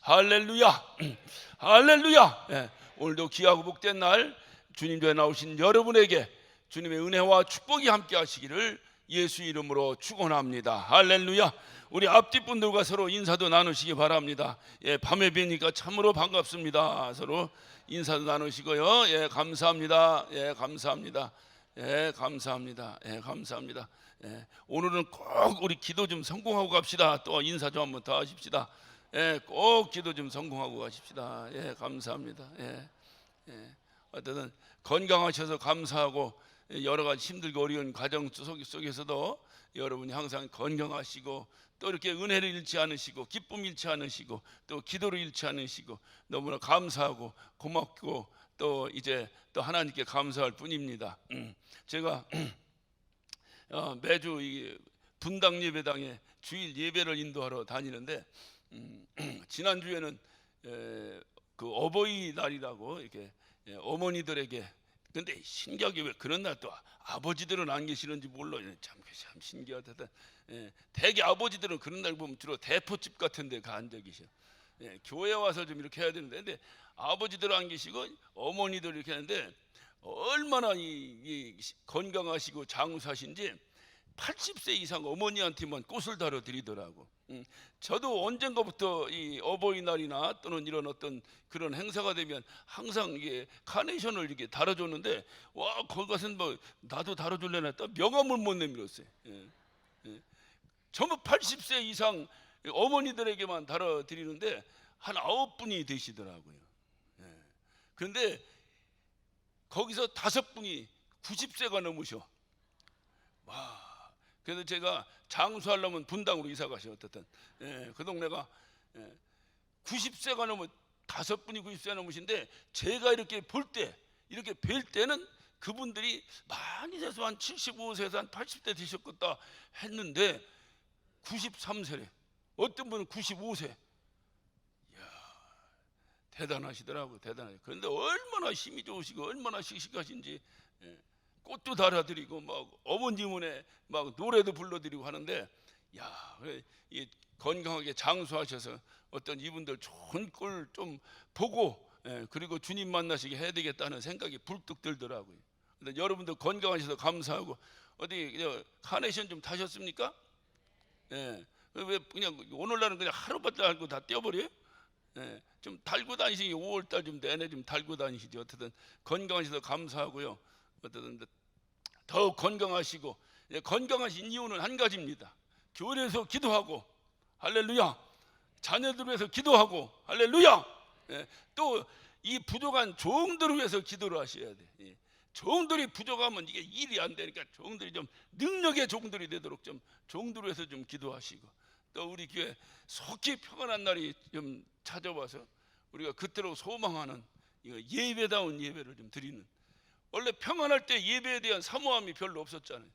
할렐루야. 할렐루야. 예, 오늘도 귀하고 복된 날 주님 전에 나오신 여러분에게 주님의 은혜와 축복이 함께 하시기를 예수 이름으로 축원합니다. 할렐루야. 우리 앞뒤 분들과 서로 인사도 나누시기 바랍니다. 예, 밤에 뵈니까 참으로 반갑습니다. 서로 인사도 나누시고요. 예, 감사합니다. 예, 감사합니다. 예, 감사합니다. 예, 감사합니다. 예, 오늘은 꼭 우리 기도 좀 성공하고 갑시다. 또 인사 좀 한번 더 하십시다. 예, 꼭 기도 좀 성공하고 가십시다. 예, 감사합니다. 예, 예. 어쨌든 건강하셔서 감사하고, 여러 가지 힘들고 어려운 과정 속에서도 여러분이 항상 건강하시고 또 이렇게 은혜를 잃지 않으시고 기쁨 잃지 않으시고 또 기도를 잃지 않으시고 너무나 감사하고 고맙고 또 이제 또 하나님께 감사할 뿐입니다. 제가 매주 이 분당 예배당에 주일 예배를 인도하러 다니는데 지난주에는 그 어버이날이라고 이렇게 어머니들에게, 근데 신기하게 왜 그런 날 또 아버지들은 안 계시는지 몰라요. 참 신기하다. 대개 아버지들은 그런 날 보면 주로 대포집 같은 데 가 앉아 계셔. 교회 와서 좀 이렇게 해야 되는데, 근데 아버지들은 안 계시고 어머니들 이렇게 하는데 얼마나 이 건강하시고 장수하신지 80세 이상 어머니한테만 꽃을 달아 드리더라고. 저도 언젠가부터 이 어버이날이나 또는 이런 어떤 그런 행사가 되면 항상 이게 카네이션을 이렇게 달아줬는데, 와, 거기 가서 뭐 나도 달아줄래나 했다 명함을 못 내밀었어요. 전부 80세 이상 어머니들에게만 달아 드리는데 한 9분이 되시더라고요. 그런데 거기서 5분이 90세가 넘으셔. 와. 그래서 제가 장수하려면 분당으로 이사 가셔. 어쨌든 그 동네가 90세가 넘은 5분이 90세가 넘으신데, 제가 이렇게 볼 때, 이렇게 뵐 때는 그분들이 많이 돼서 한 75세에서 한 80대 되셨겠다 했는데 93세래. 어떤 분은 95세. 이야, 대단하시더라고요. 대단해요. 그런데 얼마나 힘이 좋으시고 얼마나 씩씩하신지. 꽃도 달아드리고 막 어머니문에 막 노래도 불러드리고 하는데, 야, 이 건강하게 장수하셔서 어떤 이분들 좋은 꼴 좀 보고, 그리고 주님 만나시게 해야 되겠다는 생각이 불뚝 들더라고요. 근데 여러분들 건강하셔서 감사하고, 어디 카네이션 좀 타셨습니까? 왜 그냥 오늘날은 그냥 하루밖에 알고 다 떼어버려요? 좀 달고 다니시기, 5월달 좀 내내 좀 달고 다니시지. 어쨌든 건강하셔서 감사하고요. 어쨌든 더 건강하시고, 건강하신 이유는 한 가지입니다. 교회에서 기도하고, 할렐루야. 자녀들 위해서 기도하고, 할렐루야. 또 이 부족한 종들을 위해서 기도를 하셔야 돼. 종들이 부족하면 이게 일이 안 되니까 종들이 좀 능력의 종들이 되도록 좀 종들을 위해서 좀 기도하시고, 또 우리 교회 속히 평안한 날이 좀 찾아와서 우리가 그때로 소망하는 예배다운 예배를 좀 드리는, 원래 평안할 때 예배에 대한 사모함이 별로 없었잖아요.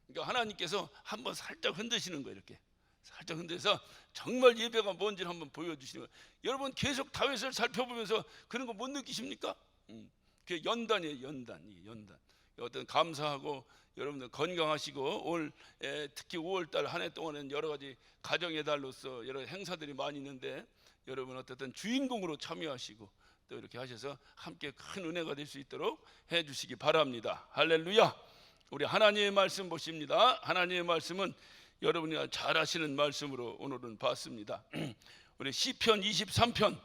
그러니까 하나님께서 한번 살짝 흔드시는 거예요. 이렇게 살짝 흔들어서 정말 예배가 뭔지를 한번 보여주시는 거예요. 여러분 계속 다윗을 살펴보면서 그런 거 못 느끼십니까? 그게 연단이에요. 연단. 어떤 감사하고, 여러분들 건강하시고, 올 특히 5월달 한 해 동안은 여러 가지 가정의 달로서 여러 행사들이 많이 있는데, 여러분 어쨌든 주인공으로 참여하시고 또 이렇게 하셔서 함께 큰 은혜가 될 수 있도록 해주시기 바랍니다. 할렐루야. 우리 하나님의 말씀 보십니다. 하나님의 말씀은 여러분이 잘 아시는 말씀으로 오늘은 봤습니다. 우리 시편 23편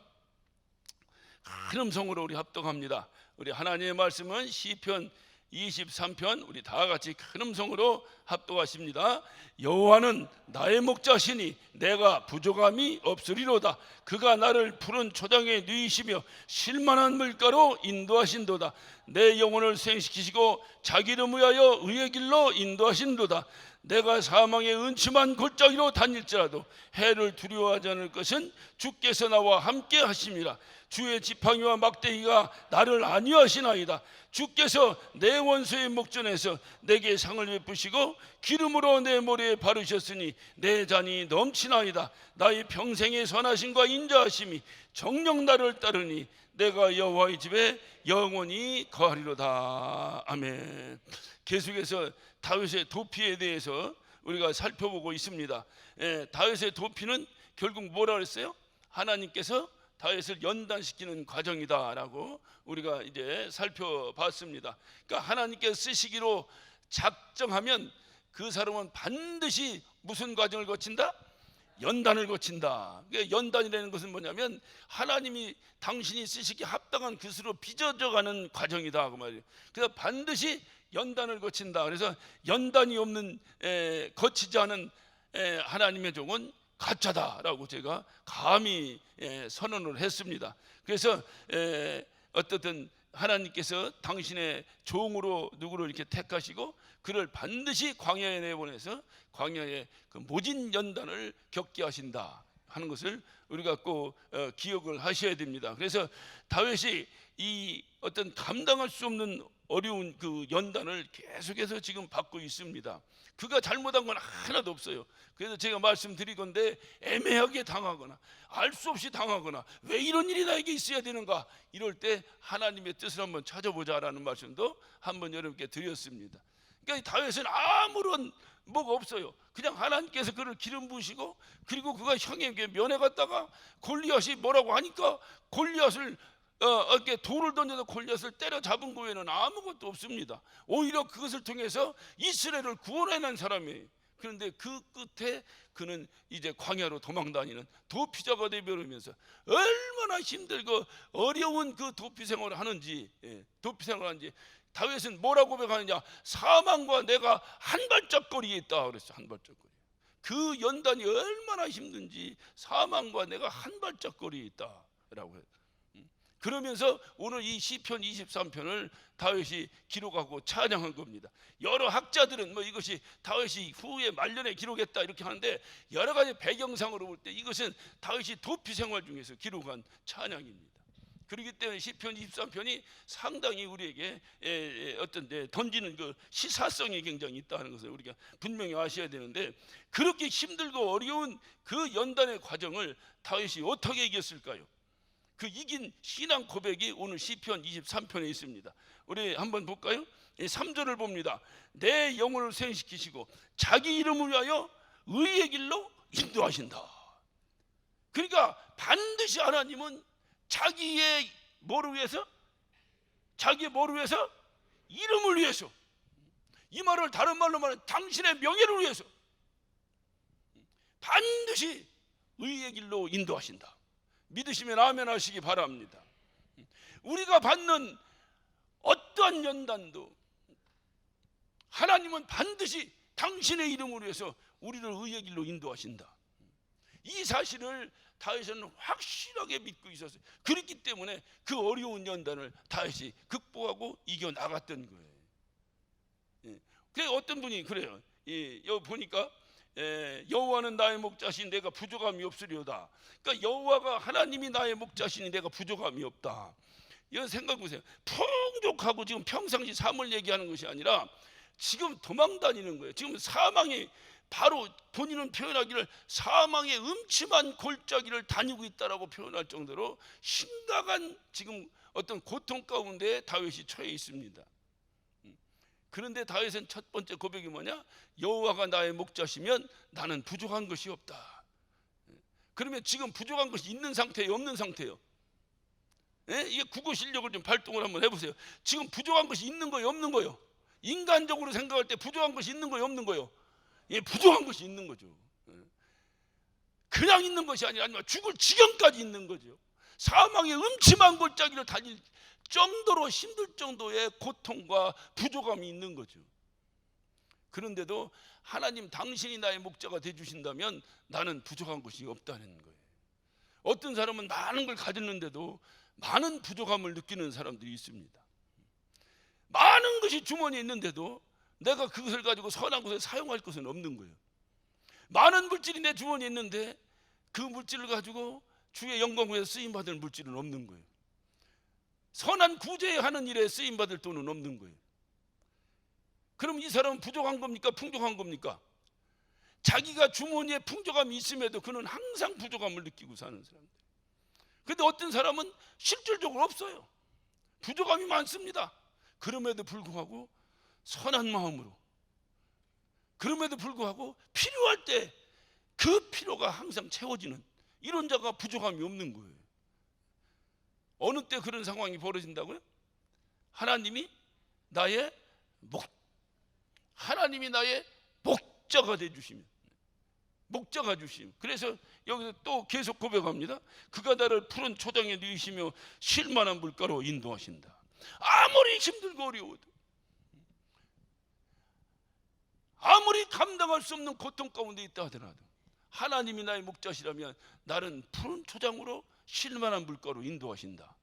큰 음성으로 우리 합독합니다. 우리 하나님의 말씀은 시편 23편 우리 다 같이 큰 음성으로 합독하십니다. 여호와는 나의 목자시니 내가 부족함이 없으리로다. 그가 나를 푸른 초장에 누이시며 실만한 물가로 인도하신도다. 내 영혼을 생시키시고 자기 이름 위하여 의의 길로 인도하신도다. 내가 사망의 은침한 골짜기로 다닐지라도 해를 두려워하지 않을 것은 주께서 나와 함께 하심이라. 주의 지팡이와 막대기가 나를 안위하시나이다. 주께서 내 원수의 목전에서 내게 상을 베푸시고 기름으로 내 머리에 바르셨으니 내 잔이 넘치나이다. 나의 평생의 선하심과 인자하심이 정녕 나를 따르니 내가 여호와의 집에 영원히 거하리로다. 아멘. 계속해서 다윗의 도피에 대해서 우리가 살펴보고 있습니다. 다윗의 도피는 결국 뭐라 그랬어요? 하나님께서 다윗을 연단시키는 과정이다라고 우리가 이제 살펴봤습니다. 그러니까 하나님께서 쓰시기로 작정하면 그 사람은 반드시 무슨 과정을 거친다? 연단을 거친다. 그러니까 연단이라는 것은 뭐냐면 하나님이 당신이 쓰시기 합당한 것으로 빚어져가는 과정이다 그 말이에요. 그래서 반드시 연단을 거친다. 그래서 연단이 없는 거치지 않은 하나님의 종은 가짜다라고 제가 감히 선언을 했습니다. 그래서 어떻든 하나님께서 당신의 종으로 누구를 이렇게 택하시고 그를 반드시 광야에 내보내서 광야에 그 모진 연단을 겪게 하신다 하는 것을 우리가 꼭 기억을 하셔야 됩니다. 그래서 다윗이 이 어떤 감당할 수 없는 어려운 그 연단을 계속해서 지금 받고 있습니다. 그가 잘못한 건 하나도 없어요. 그래서 제가 말씀드리건대 애매하게 당하거나 알 수 없이 당하거나 왜 이런 일이 나에게 있어야 되는가 이럴 때 하나님의 뜻을 한번 찾아보자라는 말씀도 한번 여러분께 드렸습니다. 그러니까 다윗은 아무런 뭐가 없어요. 그냥 하나님께서 그를 기름 부으시고 그리고 그가 형에게 면회 갔다가 골리앗이 뭐라고 하니까 골리앗을 이렇게 돌을 던져서 골리앗을 때려잡은 거에는 아무것도 없습니다. 오히려 그것을 통해서 이스라엘을 구원해낸 사람이에요. 그런데 그 끝에 그는 이제 광야로 도망다니는 도피자가 되어버리면서 얼마나 힘들고 어려운 그 도피 생활을 하는지 다윗은 뭐라고 고백하느냐? 사망과 내가 한 발짝 거리에 있다 그랬어요. 한 발짝 거리. 그 연단이 얼마나 힘든지 사망과 내가 한 발짝 거리에 있다라고 해요. 그러면서 오늘 이 시편 23편을 다윗이 기록하고 찬양한 겁니다. 여러 학자들은 뭐 이것이 다윗이 후에 말년에 기록했다 이렇게 하는데 여러 가지 배경상으로 볼 때 이것은 다윗이 도피 생활 중에서 기록한 찬양입니다. 그렇기 때문에 시편 23편이 상당히 우리에게 어떤 던지는 그 시사성이 굉장히 있다는 것을 우리가 분명히 아셔야 되는데 그렇게 힘들고 어려운 그 연단의 과정을 다윗이 어떻게 이겼을까요? 그 이긴 신앙 고백이 오늘 시편 23편에 있습니다. 우리 한번 볼까요? 3절을 봅니다. 내 영혼을 생시키시고 자기 이름을 위하여 의의 길로 인도하신다. 그러니까 반드시 하나님은 자기의 뭐를 위해서? 자기의 뭐를 위해서? 이름을 위해서. 이 말을 다른 말로 말하면 당신의 명예를 위해서 반드시 의의 길로 인도하신다. 믿으시면 아멘 하시기 바랍니다. 우리가 받는 어떠한 연단도 하나님은 반드시 당신의 이름을 위해서 우리를 의의 길로 인도하신다. 이 사실을 다윗은 확실하게 믿고 있었어요. 그렇기 때문에 그 어려운 연단을 다윗이 극복하고 이겨나갔던 거예요. 그래서 어떤 분이 그래요. 여기 보니까 여호와는 나의 목자신 내가 부족함이 없으리로다. 그러니까 여호와가 하나님이 나의 목자신이 내가 부족함이 없다. 이런 생각 보세요. 풍족하고 지금 평상시 삶을 얘기하는 것이 아니라 지금 도망다니는 거예요. 지금 사망이 바로 본인은 표현하기를 사망의 음침한 골짜기를 다니고 있다라고 표현할 정도로 심각한 지금 어떤 고통 가운데 다윗이 처해 있습니다. 그런데 다윗은 첫 번째 고백이 뭐냐? 여호와가 나의 목자시면 나는 부족한 것이 없다. 그러면 지금 부족한 것이 있는 상태예요, 없는 상태예요? 이게 국어 실력을 좀 발동을 한번 해보세요. 지금 부족한 것이 있는 거예요, 없는 거예요? 인간적으로 생각할 때 부족한 것이 있는 거예요, 없는 거예요? 부족한 것이 있는 거죠. 그냥 있는 것이 아니라 죽을 지경까지 있는 거죠. 사망의 음침한 골짜기를 다닐 정도로 힘들 정도의 고통과 부족함이 있는 거죠. 그런데도 하나님 당신이 나의 목자가 되주신다면 나는 부족한 것이 없다는 거예요. 어떤 사람은 많은 걸 가졌는데도 많은 부족함을 느끼는 사람들이 있습니다. 많은 것이 주머니에 있는데도 내가 그것을 가지고 선한 것에 사용할 것은 없는 거예요. 많은 물질이 내 주머니에 있는데 그 물질을 가지고 주의 영광 위해서 쓰임받을 물질은 없는 거예요. 선한 구제하는 일에 쓰임받을 돈은 없는 거예요. 그럼 이 사람은 부족한 겁니까? 풍족한 겁니까? 자기가 주머니에 풍족함이 있음에도 그는 항상 부족함을 느끼고 사는 사람들. 그런데 어떤 사람은 실질적으로 없어요. 부족함이 많습니다. 그럼에도 불구하고 선한 마음으로, 그럼에도 불구하고 필요할 때 그 필요가 항상 채워지는 이런 자가 부족함이 없는 거예요. 어느 때 그런 상황이 벌어진다고요? 하나님이 나의 목자가 되주시면, 목자가 주시면. 그래서 여기서 또 계속 고백합니다. 그가 나를 푸른 초장에 누이시며 쉴만한 물가로 인도하신다. 아무리 힘들고 어려워도, 아무리 감당할 수 없는 고통 가운데 있다 하더라도 하나님이 나의 목자시라면 나는 푸른 초장으로 쉴만한 물가로 인도하신다.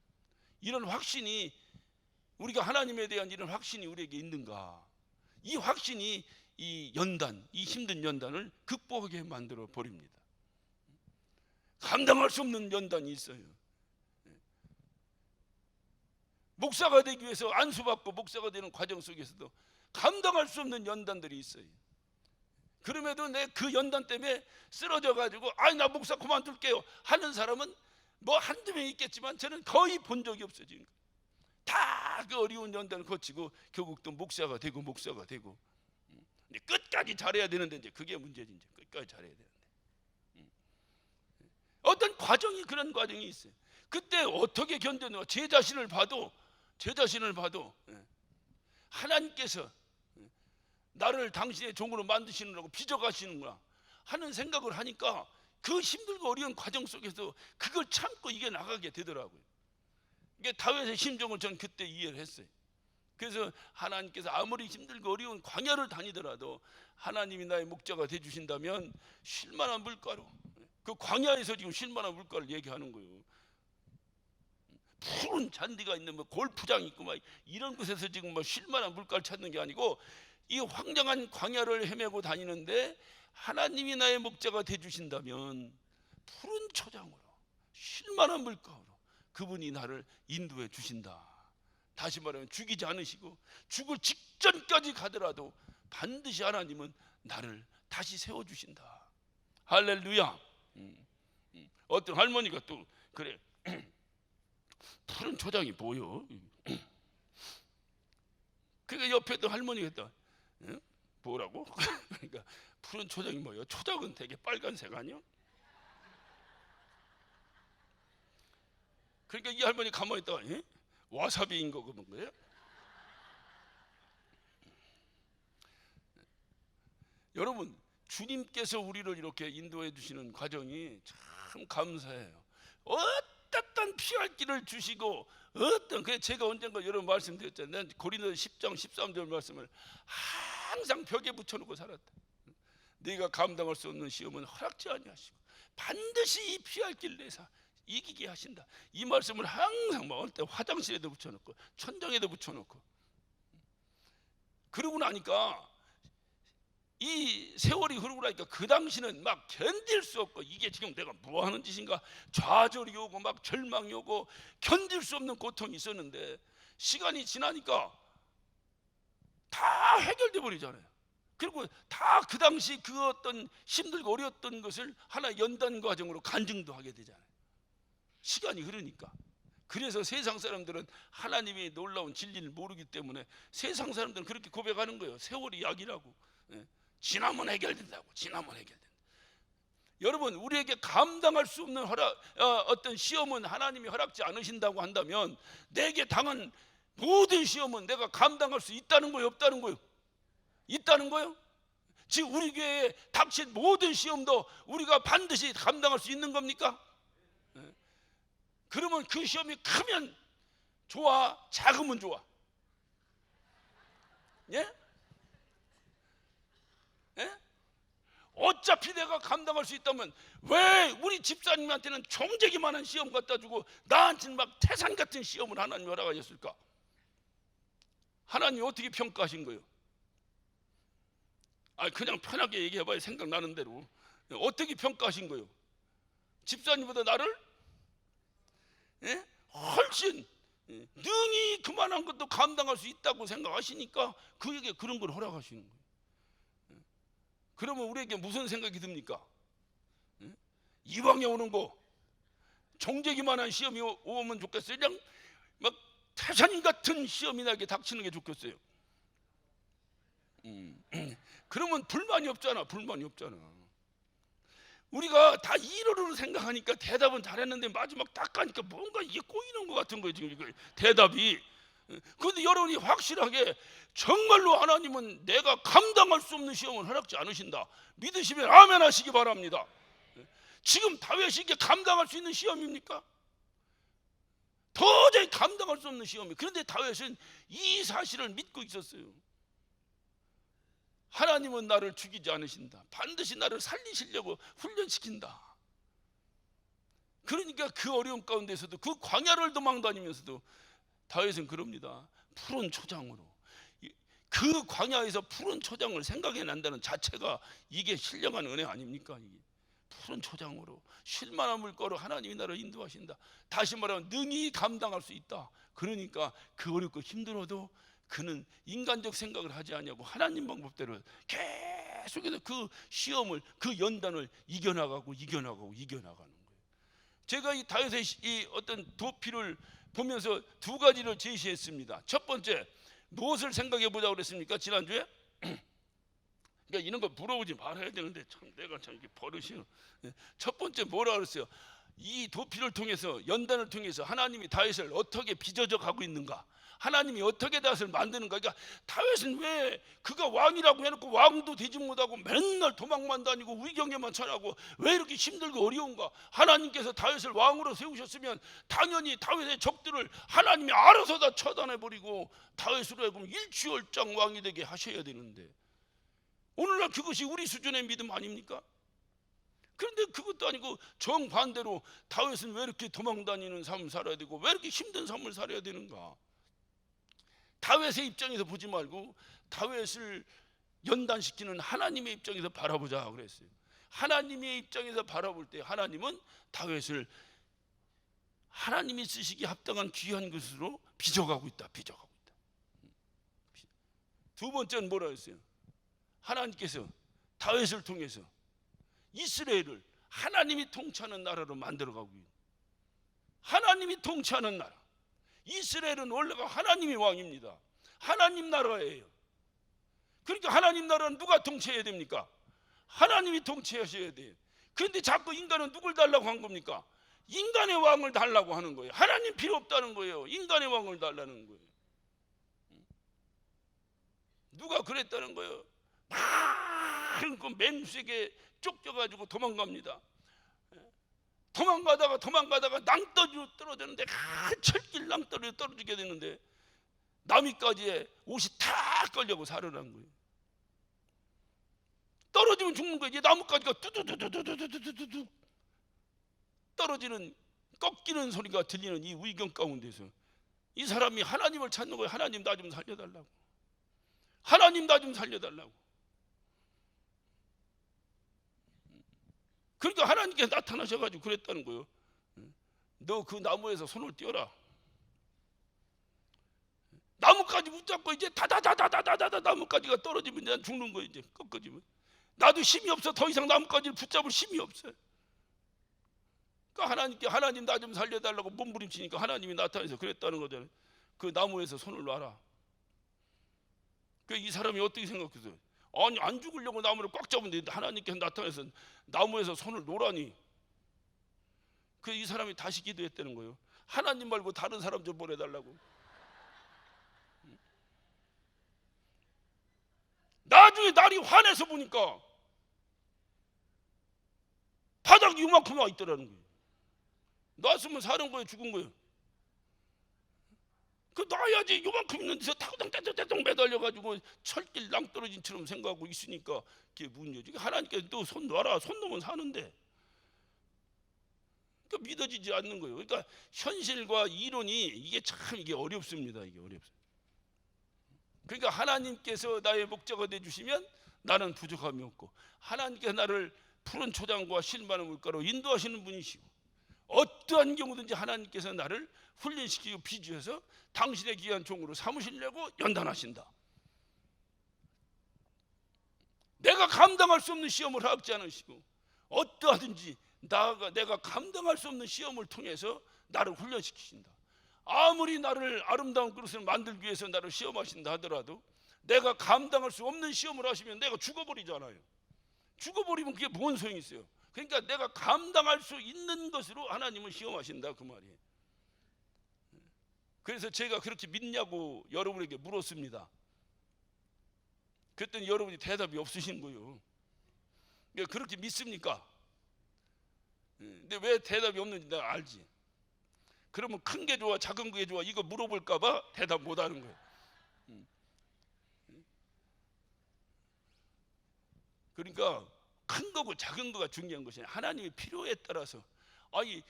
이런 확신이, 우리가 하나님에 대한 이런 확신이 우리에게 있는가? 이 확신이 이 연단, 이 힘든 연단을 극복하게 만들어 버립니다. 감당할 수 없는 연단이 있어요. 목사가 되기 위해서 안수받고 목사가 되는 과정 속에서도 감당할 수 없는 연단들이 있어요. 그럼에도 내 그 연단 때문에 쓰러져 가지고 아니 나 목사 그만둘게요 하는 사람은 뭐 한두 명 있겠지만 저는 거의 본 적이 없어요. 지금 다 그 어려운 연단을 거치고 결국 또 목사가 되고 근데 끝까지 잘해야 되는데 이제 그게 문제지. 이제 끝까지 잘해야 되는데 어떤 과정이, 그런 과정이 있어요. 그때 어떻게 견뎌내요? 제 자신을 봐도 하나님께서 나를 당신의 종으로 만드시느라고 빚어가시는구나 하는 생각을 하니까 그 힘들고 어려운 과정 속에서 그걸 참고 이겨나가게 되더라고요. 이게 다윗의 심정을 저는 그때 이해를 했어요. 그래서 하나님께서 아무리 힘들고 어려운 광야를 다니더라도 하나님이 나의 목자가 되주신다면 쉴만한 물가로, 그 광야에서 지금 쉴만한 물가를 얘기하는 거예요. 푸른 잔디가 있는 뭐 골프장 있고 막 이런 곳에서 지금 뭐 쉴만한 물가를 찾는 게 아니고 이 황량한 광야를 헤매고 다니는데 하나님이 나의 목자가 되주신다면 푸른 초장으로 쉴만한 물가로 그분이 나를 인도해 주신다. 다시 말하면 죽이지 않으시고 죽을 직전까지 가더라도 반드시 하나님은 나를 다시 세워주신다. 할렐루야. 어떤 할머니가 또 그래 푸른 초장이 보여. 그러니까 옆에 또 할머니가 했다. 뭐라고? 그러니까 푸른 초장이 뭐예요? 초장은 되게 빨간색 아니야? 그러니까 이 할머니 가만히 있다가 와사비인 거 그런 거예요? 여러분, 주님께서 우리를 이렇게 인도해 주시는 과정이 참 감사해요. 어떤 피할 길을 주시고 그래서 제가 언젠가 여러분 말씀드렸잖아요. 고린도서 10장 13절 말씀을 항상 벽에 붙여놓고 살았다. 네가 감당할 수 없는 시험은 허락지 아니하시고 반드시 이 피할 길 내사 이기게 하신다. 이 말씀을 항상 먹을 때 화장실에도 붙여놓고 천장에도 붙여놓고, 그러고 나니까 이 세월이 흐르고 나니까 그 당시는 막 견딜 수 없고 이게 지금 내가 뭐 하는 짓인가 좌절이 오고 막 절망이 오고 견딜 수 없는 고통이 있었는데 시간이 지나니까 다 해결돼 버리잖아요. 그리고 다 그 당시 그 어떤 힘들고 어려웠던 것을 하나의 연단 과정으로 간증도 하게 되잖아요. 시간이 흐르니까. 그래서 세상 사람들은 하나님의 놀라운 진리를 모르기 때문에 세상 사람들은 그렇게 고백하는 거예요. 세월이 약이라고. 지나면 해결된다고. 지나면 해결된다. 여러분, 우리에게 감당할 수 없는 어떤 시험은 하나님이 허락지 않으신다고 한다면 내게 당한 모든 시험은 내가 감당할 수 있다는 거예요, 없다는 거예요? 있다는 거예요. 지금 우리 교회에 닥친 모든 시험도 우리가 반드시 감당할 수 있는 겁니까? 그러면 그 시험이 크면 좋아, 작으면 좋아? 예? 예? 어차피 내가 감당할 수 있다면 왜 우리 집사님한테는 총재기만한 시험 갖다 주고 나한테는 막 태산 같은 시험을 하나님 허락하셨을까? 하나님 어떻게 평가하신 거예요? 그냥 편하게 얘기해봐요. 생각나는 대로. 어떻게 평가하신 거예요? 집사님보다 나를 훨씬 능히 그만한 것도 감당할 수 있다고 생각하시니까 그에게 그런 걸 허락하시는 거예요. 그러면 우리에게 무슨 생각이 듭니까? 이왕에 오는 거 정제기만한 시험이 오면 좋겠어요? 그냥 막 태산 같은 시험이 나게 닥치는 게 좋겠어요? 그러면 불만이 없잖아. 우리가 다 이론으로 생각하니까 대답은 잘했는데 마지막 딱 가니까 뭔가 이게 꼬이는 것 같은 거예요, 지금 이거 대답이. 그런데 여러분이 확실하게 정말로 하나님은 내가 감당할 수 없는 시험을 허락지 않으신다 믿으시면 아멘 하시기 바랍니다. 지금 다윗이 이게 감당할 수 있는 시험입니까? 도저히 감당할 수 없는 시험이에요. 그런데 다윗은 이 사실을 믿고 있었어요. 하나님은 나를 죽이지 않으신다. 반드시 나를 살리시려고 훈련시킨다. 그러니까 그 어려움 가운데서도, 그 광야를 도망다니면서도 다윗은 그럽니다. 푸른 초장으로, 그 광야에서 푸른 초장을 생각해 난다는 자체가 이게 신령한 은혜 아닙니까? 이게 푸른 초장으로 쉴만한 물가로 하나님이 나를 인도하신다. 다시 말하면 능히 감당할 수 있다. 그러니까 그 어렵고 힘들어도 그는 인간적 생각을 하지 않냐고 하나님 방법대로 계속해서 그 시험을, 그 연단을 이겨나가는 거예요. 제가 이 다윗의 이 어떤 도피를 보면서 두 가지를 제시했습니다. 첫 번째, 무엇을 생각해 보자고 그랬습니까? 지난주에 그러니까 이런 거 물어보지 말아야 되는데 참 내가 참 이게 버릇이요. 첫 번째 뭐라 그랬어요? 이 도피를 통해서, 연단을 통해서 하나님이 다윗을 어떻게 빚어져 가고 있는가, 하나님이 어떻게 다윗을 만드는가. 그러니까 다윗은 왜 그가 왕이라고 해놓고 왕도 되지 못하고 맨날 도망만 다니고 위경에만 처하고 왜 이렇게 힘들고 어려운가. 하나님께서 다윗을 왕으로 세우셨으면 당연히 다윗의 적들을 하나님이 알아서 다 처단해버리고 다윗으로 하여금 일취월장 왕이 되게 하셔야 되는데, 오늘날 그것이 우리 수준의 믿음 아닙니까? 그런데 그것도 아니고 정반대로 다윗은 왜 이렇게 도망다니는 삶을 살아야 되고 왜 이렇게 힘든 삶을 살아야 되는가. 다윗의 입장에서 보지 말고 다윗을 연단시키는 하나님의 입장에서 바라보자 그랬어요. 하나님의 입장에서 바라볼 때 하나님은 다윗을 하나님이 쓰시기에 합당한 귀한 것으로 빚어가고 있다. 두 번째는 뭐라 했어요? 하나님께서 다윗을 통해서 이스라엘을 하나님이 통치하는 나라로 만들어가고 있는, 하나님이 통치하는 나라. 이스라엘은 원래가 하나님이 왕입니다. 하나님 나라예요. 그러니까 하나님 나라는 누가 통치해야 됩니까? 하나님이 통치하셔야 돼요. 그런데 자꾸 인간은 누굴 달라고 한 겁니까? 인간의 왕을 달라고 하는 거예요. 하나님 필요 없다는 거예요. 인간의 왕을 달라는 거예요. 누가 그랬다는 거예요? 많은 그 맹수에게 쫓겨가지고 도망갑니다. 도망가다가 낭떠러지로 떨어졌는데, 철길 낭떠러지로 떨어지게 되는데 나뭇가지에 옷이 다 걸려고 살아난 거예요. 떨어지면 죽는 거예요. 이제 나뭇가지가 뚜두두두두두두두 떨어지는, 꺾이는 소리가 들리는 이 위경 가운데서 이 사람이 하나님을 찾는 거예요. 하나님 나 좀 살려달라고. 하나님 나 좀 살려달라고. 그러니까 하나님께서 나타나셔가지고 그랬다는 거예요. 너 그 나무에서 손을 떼어라. 나뭇가지 붙잡고 이제 다다다다다다다 나뭇가지가 떨어지면 난 죽는 거예요. 이제 꺾어지면 나도 힘이 없어. 더 이상 나뭇가지를 붙잡을 힘이 없어요. 그러니까 하나님께 하나님 나 좀 살려달라고 몸부림치니까 하나님이 나타나서 그랬다는 거잖아요. 그 나무에서 손을 놔라. 그 이 사람이 어떻게 생각했어요? 아니 안 죽으려고 나무를 꽉 잡은데 하나님께서 나타나서 나무에서 손을 놓으라니. 그 이 사람이 다시 기도했다는 거예요. 하나님 말고 다른 사람 좀 보내달라고. 나중에 날이 환해서 보니까 바닥이 이만큼 와 있더라는 거예요. 놨으면 사는 거예요, 죽은 거예요. 그 놔야지. 요만큼 있는 데서 타고당 매달려가지고 철길 낭떠러진처럼 생각하고 있으니까 그게 문제지. 하나님께서 또 손 놔라. 손 놓으면 사는데. 그러니까 믿어지지 않는 거예요. 그러니까 현실과 이론이 이게 참 이게 어렵습니다. 이게 어렵습니다. 그러니까 하나님께서 나의 목자가 되주시면 나는 부족함이 없고, 하나님께서 나를 푸른 초장과 쉴만한 물가로 인도하시는 분이시고, 어떠한 경우든지 하나님께서 나를 훈련시키고 비주해서 당신의 귀한 종으로 삼으시려고 연단하신다. 내가 감당할 수 없는 시험을 허락지 않으시고, 어떠하든지 내가 감당할 수 없는 시험을 통해서 나를 훈련시키신다. 아무리 나를 아름다운 그릇을 만들기 위해서 나를 시험하신다 하더라도 내가 감당할 수 없는 시험을 하시면 내가 죽어버리잖아요. 죽어버리면 그게 뭔 소용이 있어요? 그러니까 내가 감당할 수 있는 것으로 하나님은 시험하신다 그 말이에요. 그래서 제가 그렇게 믿냐고 여러분에게 물었습니다. 그랬더니 여러분이 대답이 없으신 거예요. 그렇게 믿습니까? 근데 왜 대답이 없는지 내가 알지. 그러면 큰 게 좋아 작은 게 좋아 이거 물어볼까 봐 대답 못 하는 거예요. 그러니까 큰 거고 작은 거가 중요한 것이 아니라 하나님의 필요에 따라서, 아니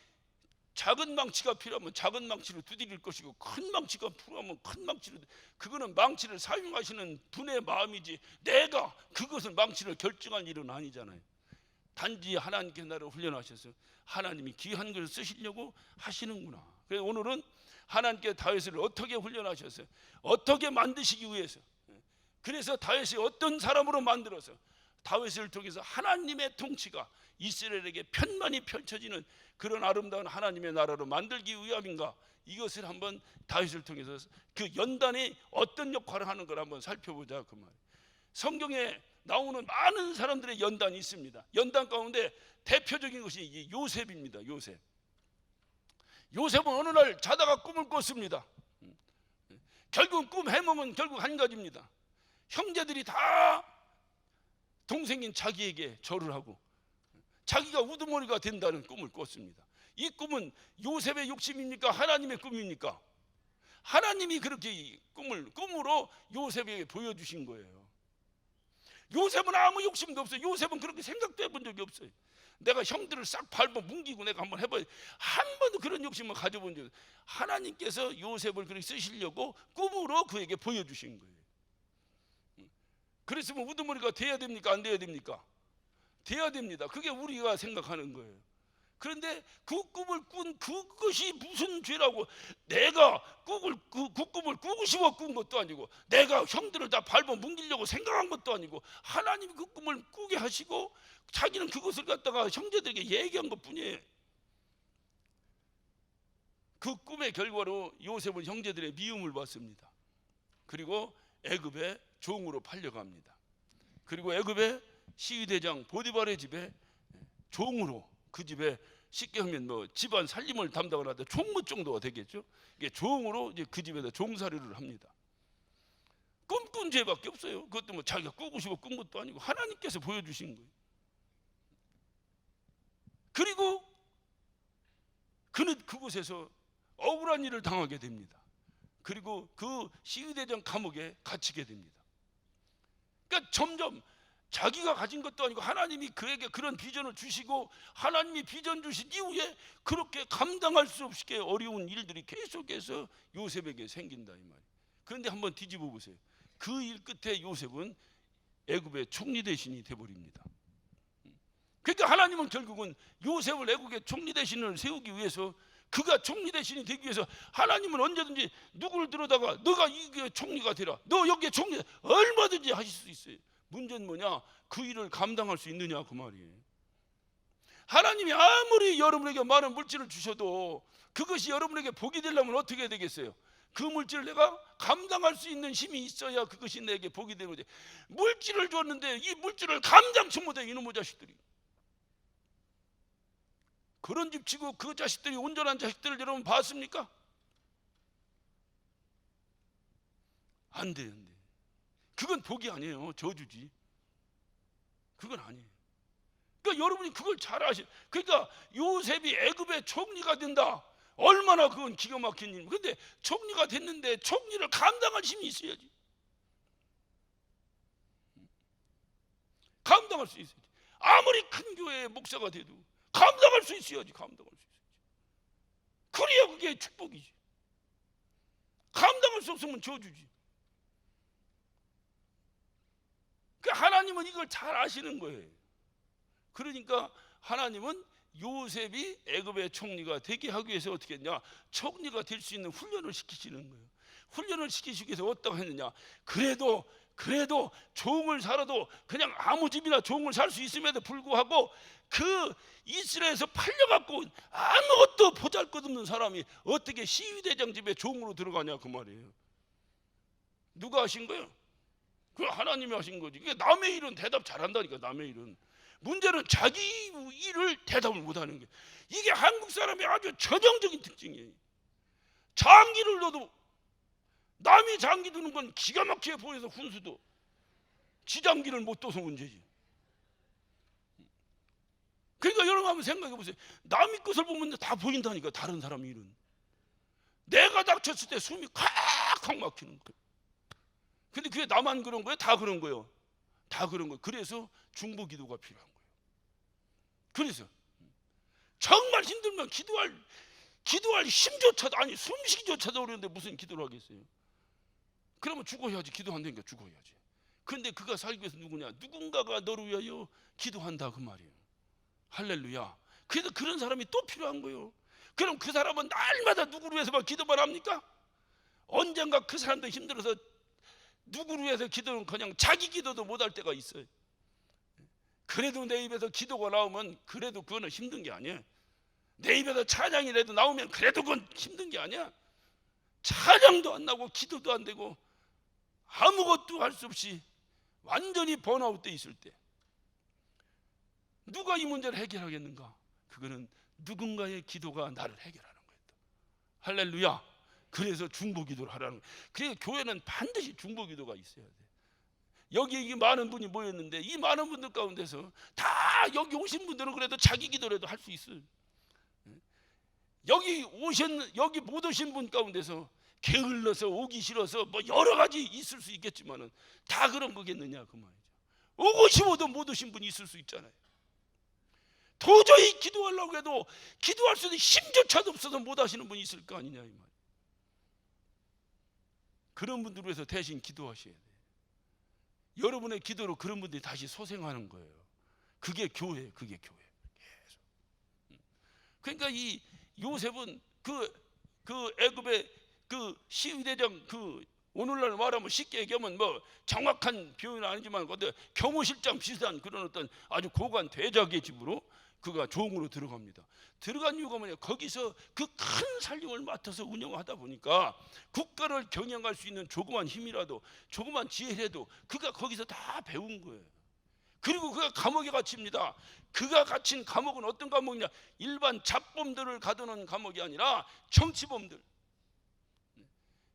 작은 망치가 필요하면 작은 망치로 두드릴 것이고 큰 망치가 필요하면 큰 망치로, 그거는 망치를 사용하시는 분의 마음이지 내가 그것을 망치를 결정할 일은 아니잖아요. 단지 하나님께 나를 훈련하셔서 하나님이 귀한 것을 쓰시려고 하시는구나. 그래서 오늘은 하나님께 다윗을 어떻게 훈련하셔서 어떻게 만드시기 위해서, 그래서 다윗이 어떤 사람으로 만들어서 다윗을 통해서 하나님의 통치가 이스라엘에게 편만이 펼쳐지는 그런 아름다운 하나님의 나라로 만들기 위함인가, 이것을 한번 다윗을 통해서 그 연단이 어떤 역할을 하는 걸 한번 살펴보자 그 말. 성경에 나오는 많은 사람들의 연단이 있습니다. 연단 가운데 대표적인 것이 요셉입니다. 요셉은 어느 날 자다가 꿈을 꿨습니다. 결국 꿈 해몽은 결국 한 가지입니다. 형제들이 다 동생인 자기에게 절을 하고 자기가 우두머리가 된다는 꿈을 꿨습니다. 이 꿈은 요셉의 욕심입니까? 하나님의 꿈입니까? 하나님이 그렇게 꿈으로 요셉에게 보여주신 거예요. 요셉은 아무 욕심도 없어요. 요셉은 그렇게 생각도 해본 적이 없어요. 내가 형들을 싹 밟아 뭉기고 내가 한번 해봐야, 한 번도 그런 욕심을 가져본 적이 없어요. 하나님께서 요셉을 그렇게 쓰시려고 꿈으로 그에게 보여주신 거예요. 그랬으면 우두머리가 돼야 됩니까? 안 돼야 됩니까? 돼야 됩니다. 그게 우리가 생각하는 거예요. 그런데 그 꿈을 꾼 그것이 무슨 죄라고, 내가 그 꿈을 꾸고 싶어 꾼 것도 아니고 내가 형들을 다 밟아 뭉기려고 생각한 것도 아니고 하나님이 그 꿈을 꾸게 하시고 자기는 그것을 갖다가 형제들에게 얘기한 것뿐이에요. 그 꿈의 결과로 요셉은 형제들의 미움을 받습니다. 그리고 애굽의 종으로 팔려갑니다. 그리고 애굽의 시위대장 보디발의 집에 종으로, 그 집에 쉽게 하면 뭐 집안 살림을 담당을 하다 총무 정도가 되겠죠. 이게 종으로 이제 그 집에다 종살이를 합니다. 꿈꾼 죄밖에 없어요. 그것도 뭐 자기가 꾸고 싶어 꾼 것도 아니고 하나님께서 보여주신 거예요. 그리고 그는 그곳에서 억울한 일을 당하게 됩니다. 그리고 그 시위대장 감옥에 갇히게 됩니다. 그러니까 점점 자기가 가진 것도 아니고 하나님이 그에게 그런 비전을 주시고 하나님이 비전 주신 이후에 그렇게 감당할 수 없게 어려운 일들이 계속해서 요셉에게 생긴다 이 말이에요. 그런데 한번 뒤집어 보세요. 그 일 끝에 요셉은 애굽의 총리 대신이 돼버립니다. 그러니까 하나님은 결국은 요셉을 애국의 총리 대신을 세우기 위해서, 그가 총리 대신이 되기 위해서 하나님은 언제든지 누구를 들어다가 너가 이게 총리가 되라, 너 여기에 총리, 얼마든지 하실 수 있어요. 문제는 뭐냐? 그 일을 감당할 수 있느냐 그 말이에요. 하나님이 아무리 여러분에게 많은 물질을 주셔도 그것이 여러분에게 복이 되려면 어떻게 되겠어요? 그 물질을 내가 감당할 수 있는 힘이 있어야 그것이 내게 복이 되는 거지. 물질을 줬는데 이 물질을 감당치 못해 이놈의 자식들이. 그런 집 치고 그 자식들이 온전한 자식들을 여러분 봤습니까? 안 돼, 안 돼. 그건 복이 아니에요. 저주지. 그건 아니에요. 그러니까 여러분이 그걸 잘 아셔. 그러니까 요셉이 애굽의 총리가 된다. 얼마나 그건 기가 막힌 일. 근데 총리가 됐는데 총리를 감당할 힘이 있어야지. 감당할 수 있어야지. 아무리 큰 교회의 목사가 돼도 감당할 수 있어야지. 감당할 수 있어야지. 그래야 그게 축복이지. 감당할 수 없으면 저주지. 하나님은 이걸 잘 아시는 거예요. 그러니까 하나님은 요셉이 애굽의 총리가 되게 하기 위해서 어떻게 했냐? 총리가 될 수 있는 훈련을 시키시는 거예요. 훈련을 시키시기 위해서 어떻게 했느냐? 그래도 종을 살아도 그냥 아무 집이나 종을 살 수 있음에도 불구하고 그 이스라엘에서 팔려갖고 아무것도 보잘것없는 사람이 어떻게 시위대장 집에 종으로 들어가냐 그 말이에요. 누가 하신 거예요? 그 하나님이 하신 거지. 이게 남의 일은 대답 잘한다니까. 남의 일은 문제는 자기 일을 대답을 못하는 게, 이게 한국 사람의 아주 전형적인 특징이에요. 장기를 넣어도 남이 장기 두는 건 기가 막히게 보여서 훈수도 지 장기를 못 둬서 문제지. 그러니까 여러분 한번 생각해 보세요. 남의 것을 보면 다 보인다니까. 다른 사람 일은 내가 닥쳤을 때 숨이 콱콱 막히는 거예요. 근데 그게 나만 그런 거예요? 다 그런 거예요. 다 그런 거예요. 그래서 중보 기도가 필요한 거예요. 그래서 정말 힘들면 기도할 힘조차도, 아니 숨쉬기조차도 어려운데 무슨 기도를 하겠어요? 그러면 죽어야지. 기도 안 되니까 죽어야지. 그런데 그가 살기 위해서 누구냐? 누군가가 너를 위하여 기도한다, 그 말이에요. 할렐루야. 그래서 그런 사람이 또 필요한 거예요. 그럼 그 사람은 날마다 누구를 위해서만 기도만 합니까? 언젠가 그 사람도 힘들어서 누구를 위해서 기도는 그냥 자기 기도도 못할 때가 있어요. 그래도 내 입에서 기도가 나오면 그래도 그거는 힘든 게 아니에요. 내 입에서 찬양이라도 나오면 그래도 그건 힘든 게 아니야. 찬양도 안 나고 기도도 안 되고 아무것도 할 수 없이 완전히 번아웃 돼 있을 때 누가 이 문제를 해결하겠는가? 그거는 누군가의 기도가 나를 해결하는 거예요. 할렐루야. 그래서 중보 기도를 하라는 거예요. 그래서 교회는 반드시 중보 기도가 있어야 돼요. 여기 이 많은 분이 모였는데 이 많은 분들 가운데서 다 여기 오신 분들은 그래도 자기 기도라도 할 수 있어요. 여기 못 오신 분 가운데서 게을러서 오기 싫어서 뭐 여러 가지 있을 수 있겠지만은 다 그런 거겠느냐, 그 말이죠. 오고 싶어도 못 오신 분이 있을 수 있잖아요. 도저히 기도하려고 해도 기도할 수 있는 힘조차도 없어서 못 하시는 분이 있을 거 아니냐, 이 말. 그런 분들을 위해서 대신 기도하셔야 돼요. 여러분의 기도로 그런 분들이 다시 소생하는 거예요. 그게 교회예요. 그게 교회. 계속. 그러니까 이 요셉은 그 애굽의 그 시위대장, 그 오늘날 말하면 쉽게 얘기하면 뭐 정확한 표현은 아니지만 근데 교무실장 비슷한 그런 어떤 아주 고관 대작의 집으로 그가 종으로 들어갑니다. 들어간 이유가 뭐냐? 거기서 그 큰 살림을 맡아서 운영하다 보니까 국가를 경영할 수 있는 조그만 힘이라도, 조그만 지혜라도 그가 거기서 다 배운 거예요. 그리고 그가 감옥에 갇힙니다. 그가 갇힌 감옥은 어떤 감옥이냐? 일반 잡범들을 가두는 감옥이 아니라 정치범들.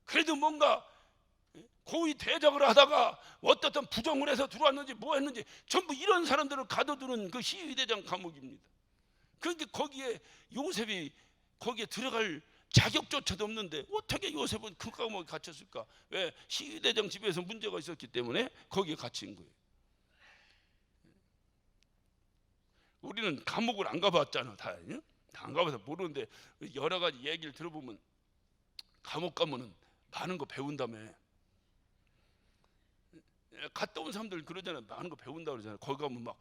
그래도 뭔가 고위 대적을 하다가 어떻든 부정을 해서 들어왔는지 뭐 했는지 전부 이런 사람들을 가둬두는 그 시위대장 감옥입니다. 그런데 거기에 요셉이 거기에 들어갈 자격조차도 없는데 어떻게 요셉은 그 감옥에 갇혔을까? 왜? 시위대장 집에서 문제가 있었기 때문에 거기에 갇힌 거예요. 우리는 감옥을 안 가봤잖아. 다 안 가봐서 모르는데 여러 가지 얘기를 들어보면 감옥 가면은 많은 거 배운다며. 갔다 온 사람들 그러잖아요. 많은 거 배운다 그러잖아요. 거기 가면 막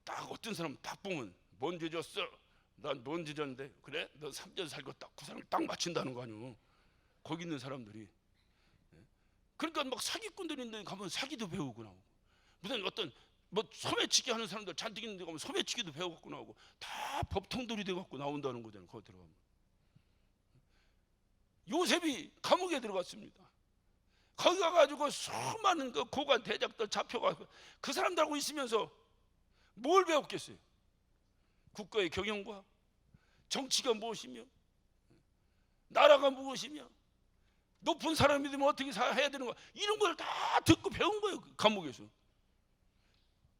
딱 어떤 사람 딱 보면 뭔 죄 졌어? 난 뭔 죄 졌는데 그래? 너 3년 살고 딱 그 사람 딱 맞춘다는 거 아니오? 거기 있는 사람들이. 그러니까 막 사기꾼들이 있는데 가면 사기도 배우고 나오고, 무슨 어떤 뭐 소매치기 하는 사람들 잔뜩 있는데 가면 소매치기도 배워갖고 나오고, 다 법통들이 돼갖고 나온다는 거잖아요. 거기 들어가면. 요셉이 감옥에 들어갔습니다. 거기 가가지고 수많은 그 고관 대작들 잡혀가고 그 사람들하고 있으면서 뭘 배웠겠어요? 국가의 경영과 정치가 무엇이며 나라가 무엇이며 높은 사람이 되면 어떻게 해야 되는 거, 이런 걸 다 듣고 배운 거예요. 감옥에서.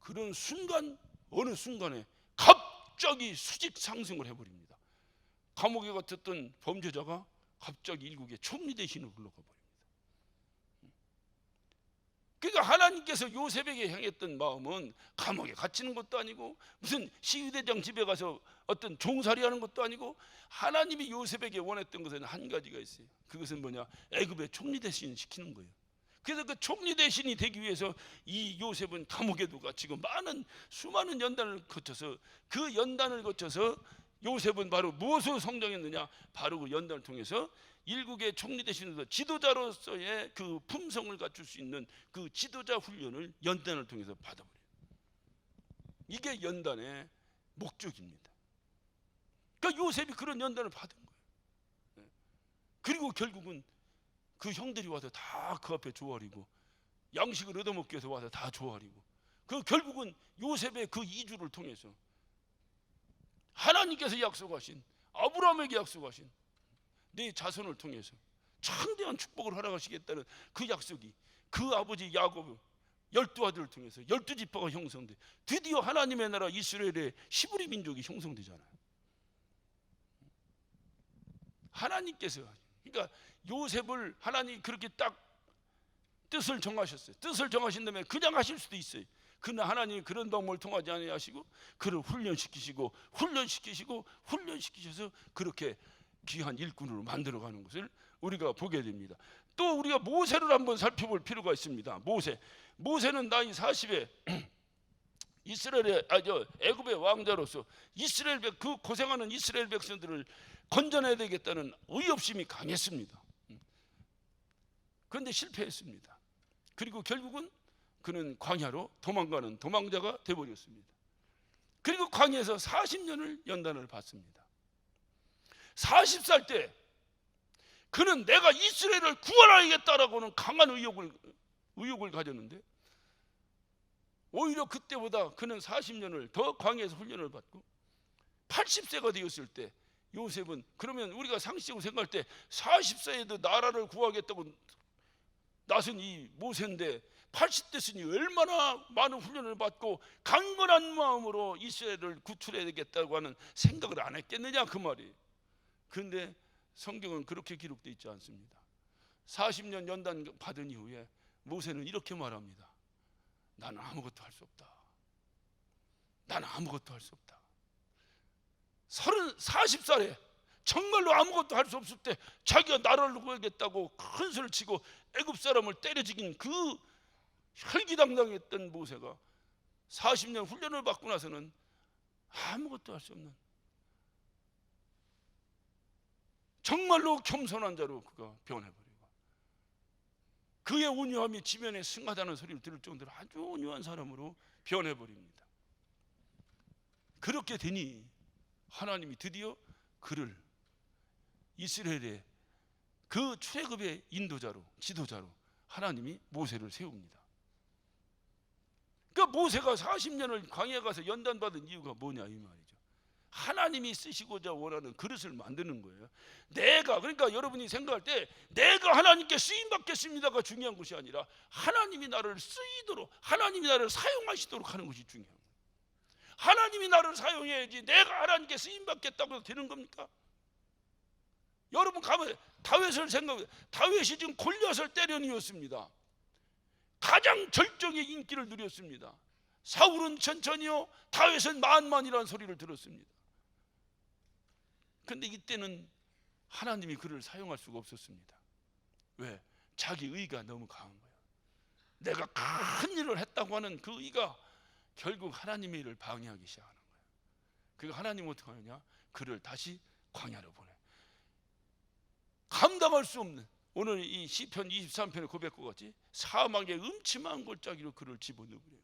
그런 순간, 어느 순간에 갑자기 수직 상승을 해버립니다. 감옥에 갇혔던 범죄자가 갑자기 일국의 총리 대신으로 흘러가 버립니다. 그러니까 하나님께서 요셉에게 향했던 마음은 감옥에 갇히는 것도 아니고 무슨 시위대장 집에 가서 어떤 종살이하는 것도 아니고, 하나님이 요셉에게 원했던 것은 한 가지가 있어요. 그것은 뭐냐? 애굽의 총리 대신 시키는 거예요. 그래서 그 총리 대신이 되기 위해서 이 요셉은 감옥에도 갇히고 수많은 연단을 거쳐서, 그 연단을 거쳐서 요셉은 바로 무엇을 성장했느냐? 바로 그 연단을 통해서 일국의 총리 대신으로서 지도자로서의 그 품성을 갖출 수 있는 그 지도자 훈련을 연단을 통해서 받아버려요. 이게 연단의 목적입니다. 그러니까 요셉이 그런 연단을 받은 거예요. 그리고 결국은 그 형들이 와서 다 그 앞에 조아리고, 양식을 얻어먹기 위해서 와서 다 조아리고, 그 결국은 요셉의 그 이주를 통해서 하나님께서 약속하신, 아브라함에게 약속하신 내 자손을 통해서 창대한 축복을 허락하시겠다는 그 약속이 그 아버지 야곱 12아들을 통해서 12지파가 형성돼 드디어 하나님의 나라 이스라엘의 히브리 민족이 형성되잖아요. 하나님께서, 그러니까 요셉을 하나님이 그렇게 딱 뜻을 정하셨어요. 뜻을 정하신 다음에 그냥 하실 수도 있어요. 그러나 하나님이 그런 방법을 통하지 아니하시고 그를 훈련시키시고 훈련시키셔서 그렇게 귀한 일꾼으로 만들어가는 것을 우리가 보게 됩니다. 또 우리가 모세를 한번 살펴볼 필요가 있습니다. 모세는 나이 40에 이스라엘의 애굽의 왕자로서 이스라엘 그 고생하는 이스라엘 백성들을 건져내야 되겠다는 의협심이 강했습니다. 그런데 실패했습니다. 그리고 결국은 그는 광야로 도망가는 도망자가 되어버렸습니다. 그리고 광야에서 40년을 연단을 받습니다. 40살 때 그는 내가 이스라엘을 구원하겠다라고는 강한 의욕을 가졌는데 오히려 그때보다 그는 40년을 더 광야에서 훈련을 받고 80세가 되었을 때 요셉은, 그러면 우리가 상식적으로 생각할 때 40세에도 나라를 구하겠다고 나선 이 모세인데 80됐으니 얼마나 많은 훈련을 받고 강건한 마음으로 이스라엘을 구출해야 되겠다고 하는 생각을 안 했겠느냐 그 말이에요. 그런데 성경은 그렇게 기록되어 있지 않습니다. 40년 연단 받은 이후에 모세는 이렇게 말합니다. 나는 아무것도 할 수 없다. 나는 아무것도 할 수 없다. 40살에 정말로 아무것도 할 수 없을 때 자기가 나라를 구하겠다고 큰 소리를 치고 애굽 사람을 때려 죽인 그 혈기당당했던 모세가 40년 훈련을 받고 나서는 아무것도 할 수 없는 정말로 겸손한 자로 그가 변해버리고 그의 온유함이 지면에 승하다는 소리를 들을 정도로 아주 온유한 사람으로 변해버립니다. 그렇게 되니 하나님이 드디어 그를 이스라엘의 그 출애굽의 인도자로, 지도자로 하나님이 모세를 세웁니다. 그러니까 모세가 40년을 광야에 가서 연단받은 이유가 뭐냐 이 말이죠. 하나님이 쓰시고자 원하는 그릇을 만드는 거예요. 그러니까 여러분이 생각할 때 내가 하나님께 쓰임받겠습니다가 중요한 것이 아니라 하나님이 나를 쓰이도록, 하나님이 나를 사용하시도록 하는 것이 중요한 거예요. 하나님이 나를 사용해야지 내가 하나님께 쓰임받겠다고 해서 되는 겁니까? 여러분 가면 다윗을 생각해. 다윗이 지금 골리앗을 때려뉘었습니다. 가장 절정의 인기를 누렸습니다. 사울은 천천히요, 다윗은 만만이라는 소리를 들었습니다. 그런데 이때는 하나님이 그를 사용할 수가 없었습니다. 왜? 자기 의가 너무 강한 거예요. 내가 큰 일을 했다고 하는 그 의가 결국 하나님의 일을 방해하기 시작하는 거예요. 그리고 하나님은 어떻게 하느냐? 그를 다시 광야로 보내. 감당할 수 없는, 오늘 이 시편 23편의 고백과 같이 사막의 음침한 골짜기로 그를 집어넣어버려요.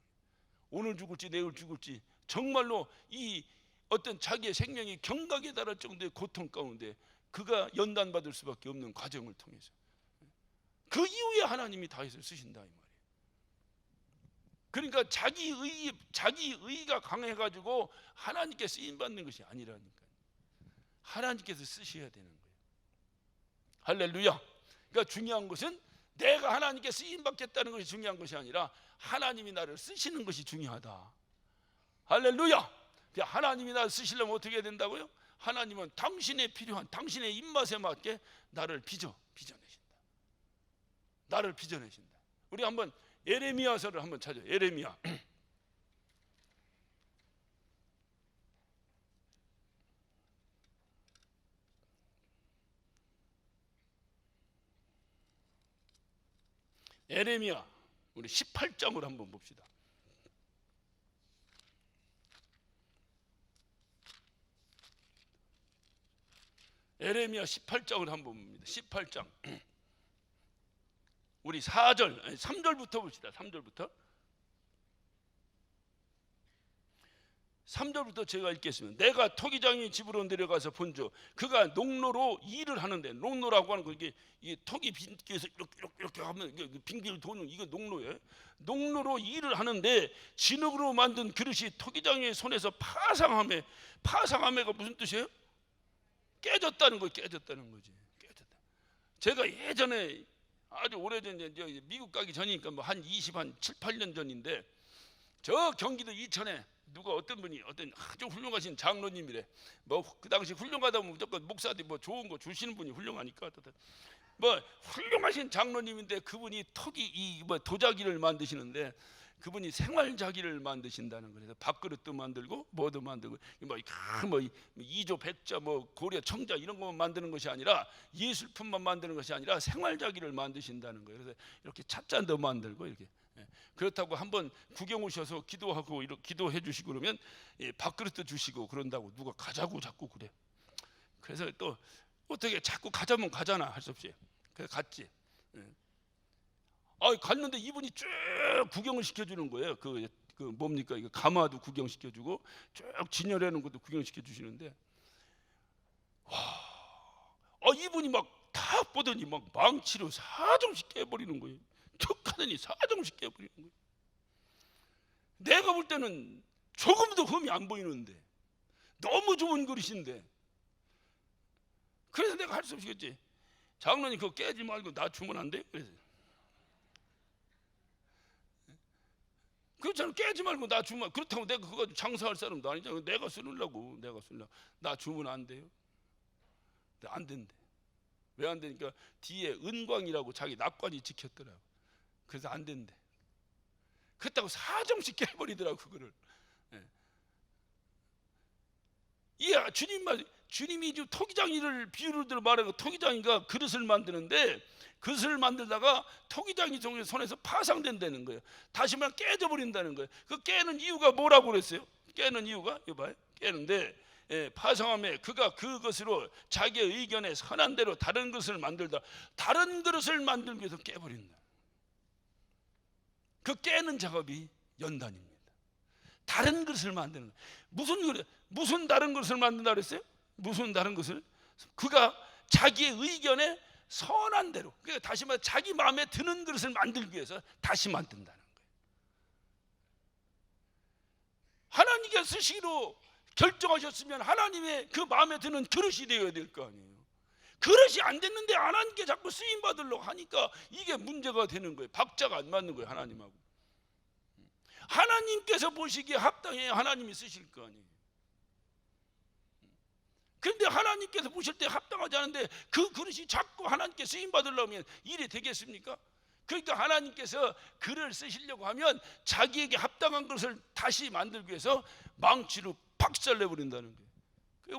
오늘 죽을지 내일 죽을지 정말로 이 어떤 자기의 생명이 경각에 달할 정도의 고통 가운데 그가 연단받을 수밖에 없는 과정을 통해서 그 이후에 하나님이 다윗을 쓰신다 이 말이에요. 그러니까 자기 의가 강해가지고 하나님께 쓰임받는 것이 아니라니까요. 하나님께서 쓰셔야 되는 거예요. 할렐루야. 그러니까 중요한 것은 내가 하나님께 쓰임받겠다는 것이 중요한 것이 아니라 하나님이 나를 쓰시는 것이 중요하다. 할렐루야. 하나님이 나를 쓰시려면 어떻게 해야 된다고요? 하나님은 당신의 필요한, 당신의 입맛에 맞게 나를 빚어내신다. 나를 빚어내신다. 우리 한번 예레미야서를 한번 찾아요. 예레미야. 예레미야 우리 18장을 한번 봅시다. 예레미야 18장을 한번 봅니다. 18장 우리 3절부터 봅시다. 3절부터 3절부터 제가 읽겠습니다. 내가 토기장의 집으로 내려가서 본즉 그가 농로로 일을 하는데, 농로라고 하는 거 이게 토기 빈길에서 이렇게 하면 빈길 도는 이거 농로예요. 농로로 일을 하는데 진흙으로 만든 그릇이 토기장의 손에서 파상함에가 무슨 뜻이에요? 깨졌다는 거예요. 깨졌다는 거지. 깨졌다. 제가 예전에 아주 오래전 미국 가기 전이니까 뭐 한 7, 8년 전인데, 저 경기도 이천에 누가 어떤 분이 어떤 아주 훌륭하신 장로님이래. 뭐 그 당시 훌륭하다 보면 무조건 목사들이 뭐 좋은 거 주시는 분이 훌륭하니까 뭐 훌륭하신 장로님인데, 그분이 토기 뭐 도자기를 만드시는데, 그분이 생활자기를 만드신다는 거예요. 밥그릇도 만들고 뭐도 만들고 뭐 2조 백자 뭐 고려 청자 이런 것만 만드는 것이 아니라, 예술품만 만드는 것이 아니라 생활자기를 만드신다는 거예요. 그래서 이렇게 찻잔도 만들고 이렇게. 그렇다고 한번 구경 오셔서 기도하고 이렇게 기도해 주시고 그러면 밥그릇도 주시고 그런다고 누가 가자고 자꾸 그래. 그래서 또 어떻게 자꾸 가자면 가잖아, 할 수 없이. 그래서 갔지. 갔는데 이분이 쭉 구경을 시켜주는 거예요. 그 뭡니까, 이거 가마도 구경시켜주고 쭉 진열해놓은 것도 구경시켜주시는데, 이분이 막 다 보더니 막 망치로 사정씩 깨버리는 거예요. 툭 하더니 사정씩 깨버리는 거예요. 내가 볼 때는 조금도 흠이 안 보이는데, 너무 좋은 그릇인데. 그래서 내가 할 수 없이 했지. 장로님 그거 깨지 말고 나 주면 안 돼? 그래서 그렇잖아. 깨지 말고 나 주면. 그렇다고 내가 그거 장사할 사람도 아니잖아. 내가 쓰려고 나 주면 안 돼요? 안 된대. 왜 안 되니까 뒤에 은광이라고 자기 낙관이 지켰더라고. 그래서 안 된대. 그렇다고 사정씩 깨버리더라고 그거를. 주님이 지금 토기장이를 비유를 들어 말하고, 토기장이가 그릇을 만드는데, 그릇을 만들다가 토기장이 손에서 파상된다는 거예요. 다시 말해 깨져버린다는 거예요. 그 깨는 이유가 뭐라고 그랬어요? 깨는 이유가 이거 봐요. 깨는데 파상함에 그가 그것으로 자기의 의견에 선한 대로 다른 것을 만들다. 다른 그릇을 만들기 위해서 깨버린다. 그 깨는 작업이 연단입니다. 다른 그릇을 만드는 거예요. 무슨 다른 것을 만든다 그랬어요? 무슨 다른 것을? 그가 자기의 의견에 선한 대로, 그러니까 다시 말해 자기 마음에 드는 그릇을 만들기 위해서 다시 만든다는 거예요. 하나님께 쓰시기로 결정하셨으면 하나님의 그 마음에 드는 그릇이 되어야 될 거 아니에요. 그릇이 안 됐는데 하나님께 자꾸 쓰임 받으려고 하니까 이게 문제가 되는 거예요. 박자가 안 맞는 거예요. 하나님하고. 하나님께서 보시기에 합당해 하나님이 쓰실 거 아니에요. 그런데 하나님께서 보실 때 합당하지 않은데 그 그릇이 자꾸 하나님께 쓰임 받으려면 일이 되겠습니까? 그러니까 하나님께서 글을 쓰시려고 하면 자기에게 합당한 것을 다시 만들기 위해서 망치로 박살내버린다는 거예요.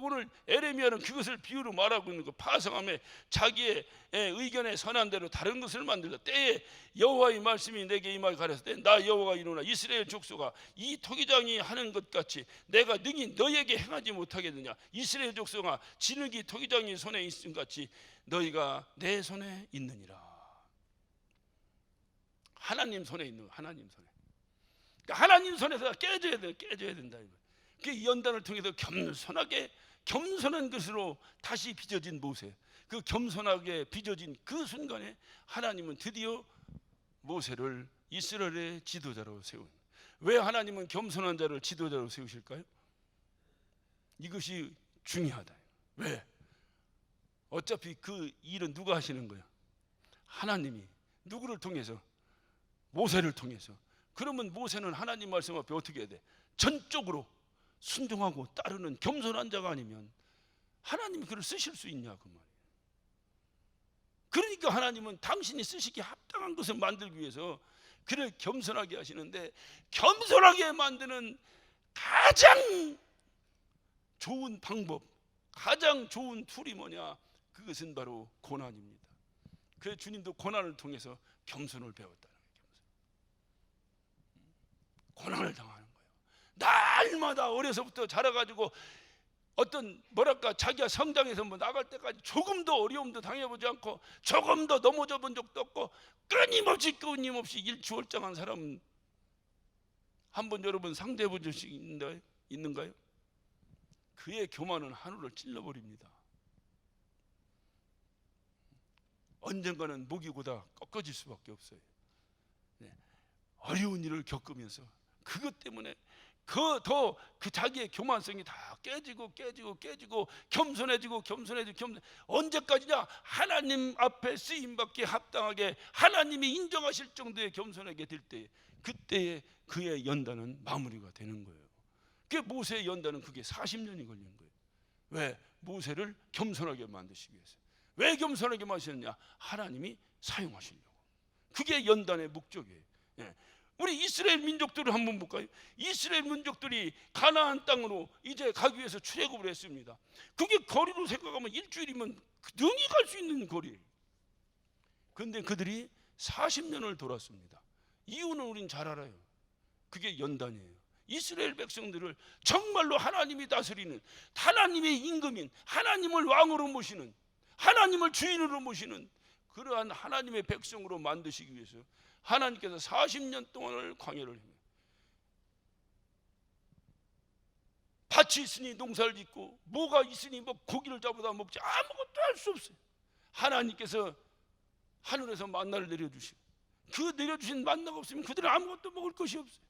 오늘 에레미야는 그것을 비유로 말하고 있는 거. 파성함에 자기의 의견에 선한 대로 다른 것을 만들다. 때에 여호와의 말씀이 내게 임하여 가렸을 때 나 여호와가 이르노라 이스라엘 족속아 이 토기장이 하는 것 같이 내가 능히 너에게 행하지 못하겠느냐. 이스라엘 족속아 진흙이 토기장의 손에 있음 같이 너희가 내 손에 있느니라. 하나님 손에 있는 거. 하나님 손에. 그러니까 하나님 손에서 깨져야 된다 이거. 그 연단을 통해서 겸손한 것으로 다시 빚어진 모세. 그 겸손하게 빚어진 그 순간에 하나님은 드디어 모세를 이스라엘의 지도자로 세운. 왜 하나님은 겸손한 자를 지도자로 세우실까요? 이것이 중요하다. 왜? 어차피 그 일은 누가 하시는 거예요? 하나님이. 누구를 통해서? 모세를 통해서. 그러면 모세는 하나님 말씀 앞에 어떻게 해야 돼? 전적으로 순종하고 따르는 겸손한 자가 아니면 하나님이 그를 쓰실 수 있냐 그 말이에요. 그러니까 하나님은 당신이 쓰시기 합당한 것을 만들기 위해서 그를 겸손하게 하시는데, 겸손하게 만드는 가장 좋은 방법, 가장 좋은 툴이 뭐냐? 그것은 바로 고난입니다. 그래서 주님도 고난을 통해서 겸손을 배웠다는 거예요. 고난을 당하는 거예요. 날마다 어려서부터 자라가지고 어떤 뭐랄까 자기가 성장해서 뭐 나갈 때까지 조금도 어려움도 당해보지 않고 조금도 넘어져 본 적도 없고 끊임없이 일취월장한 사람 한번 여러분 상대해 본 적이 있나요? 있는가요? 그의 교만은 하늘을 찔러버립니다. 언젠가는 목이 고다 꺾어질 수밖에 없어요. 네. 어려운 일을 겪으면서 그것 때문에 그 자기의 교만성이 다 깨지고 겸손해지고 언제까지냐? 하나님 앞에 쓰임받기에 합당하게 하나님이 인정하실 정도의 겸손하게 될 때, 그때에 그의 연단은 마무리가 되는 거예요. 그 모세의 연단은 그게 40년이 걸린 거예요. 왜? 모세를 겸손하게 만드시기 위해서. 왜 겸손하게 만드셨냐? 하나님이 사용하시려고. 그게 연단의 목적이에요. 예. 우리 이스라엘 민족들을 한번 볼까요? 이스라엘 민족들이 가나안 땅으로 이제 가기 위해서 출애굽을 했습니다. 그게 거리로 생각하면 일주일이면 능히 갈 수 있는 거리예요. 그런데 그들이 40년을 돌았습니다. 이유는 우린 잘 알아요. 그게 연단이에요. 이스라엘 백성들을 정말로 하나님이 다스리는, 하나님의 임금인, 하나님을 왕으로 모시는, 하나님을 주인으로 모시는 그러한 하나님의 백성으로 만드시기 위해서 하나님께서 40년 동안을 광야를 행해요. 밭이 있으니 농사를 짓고, 뭐가 있으니 뭐 고기를 잡아다 먹지, 아무것도 할 수 없어요. 하나님께서 하늘에서 만나를 내려주시고, 그 내려주신 만나가 없으면 그들은 아무것도 먹을 것이 없어요.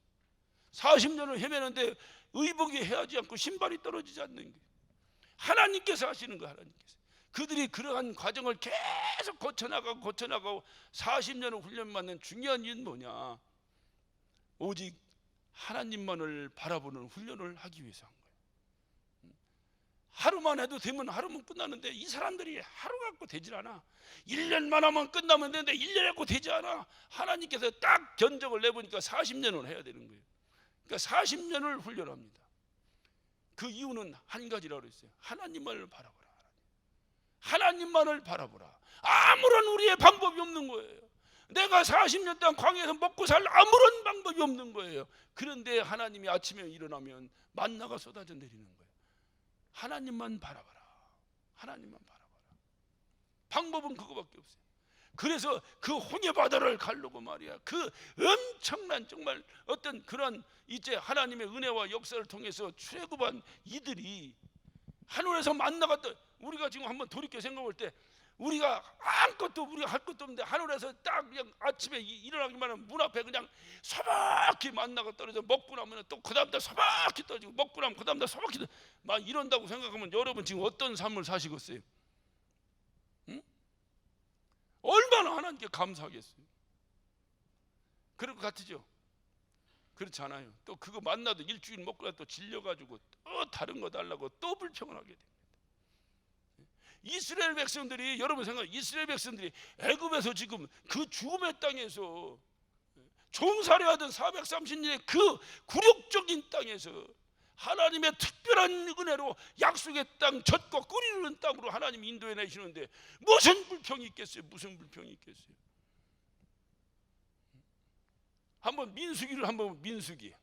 40년을 헤매는데 의복이 헤하지 않고 신발이 떨어지지 않는 게 하나님께서 하시는 거예요. 하나님께서. 그들이 그러한 과정을 계속 거쳐나가고 40년을 훈련받는 중요한 이유는 뭐냐? 오직 하나님만을 바라보는 훈련을 하기 위해서 한 거예요. 하루만 해도 되면 하루면 끝나는데 이 사람들이 하루 갖고 되질 않아. 1년만 하면 끝나면 되는데 1년 갖고 되지 않아. 하나님께서 딱 견적을 내보니까 40년을 해야 되는 거예요. 그러니까 40년을 훈련합니다. 그 이유는 한 가지라고 그랬어요. 하나님만을 바라보라. 하나님만을 바라보라. 아무런 우리의 방법이 없는 거예요. 내가 40년 동안 광야에서 먹고 살 아무런 방법이 없는 거예요. 그런데 하나님이 아침에 일어나면 만나가 쏟아져 내리는 거예요. 하나님만 바라봐라. 하나님만 바라봐라. 방법은 그거밖에 없어요. 그래서 그 홍해 바다를 가르고 말이야, 그 엄청난 정말 어떤 그런 이제 하나님의 은혜와 역사를 통해서 출애굽한 이들이 하늘에서 만나가, 우리가 지금 한번 돌이켜 생각할 때 우리가 아무것도 우리가 할 것도 없는데 하늘에서 딱 그냥 아침에 일어나기만 하면 문 앞에 그냥 소박히 만나가 떨어져 먹고 나면 또 그 다음날 소박히 떨어지고 먹고 나면 그 다음날 소박히 막 이런다고 생각하면 여러분 지금 어떤 삶을 사시겠어요? 응? 얼마나 하나님께 감사하겠어요? 그럴 것 같으죠? 그렇지 않아요. 또 그거 만나도 일주일 먹고 나서 또 질려가지고 또 다른 거 달라고 또 불평을 하게 됩니다. 이스라엘 백성들이, 여러분 생각해, 이스라엘 백성들이 애굽에서 지금 그 죽음의 땅에서 종살이하던 430년의 그 굴욕적인 땅에서 하나님의 특별한 은혜로 약속의 땅, 젖과 꿀이 흐르는 땅으로 하나님이 인도해 내시는데 무슨 불평이 있겠어요? 무슨 불평이 있겠어요? 한번 민수기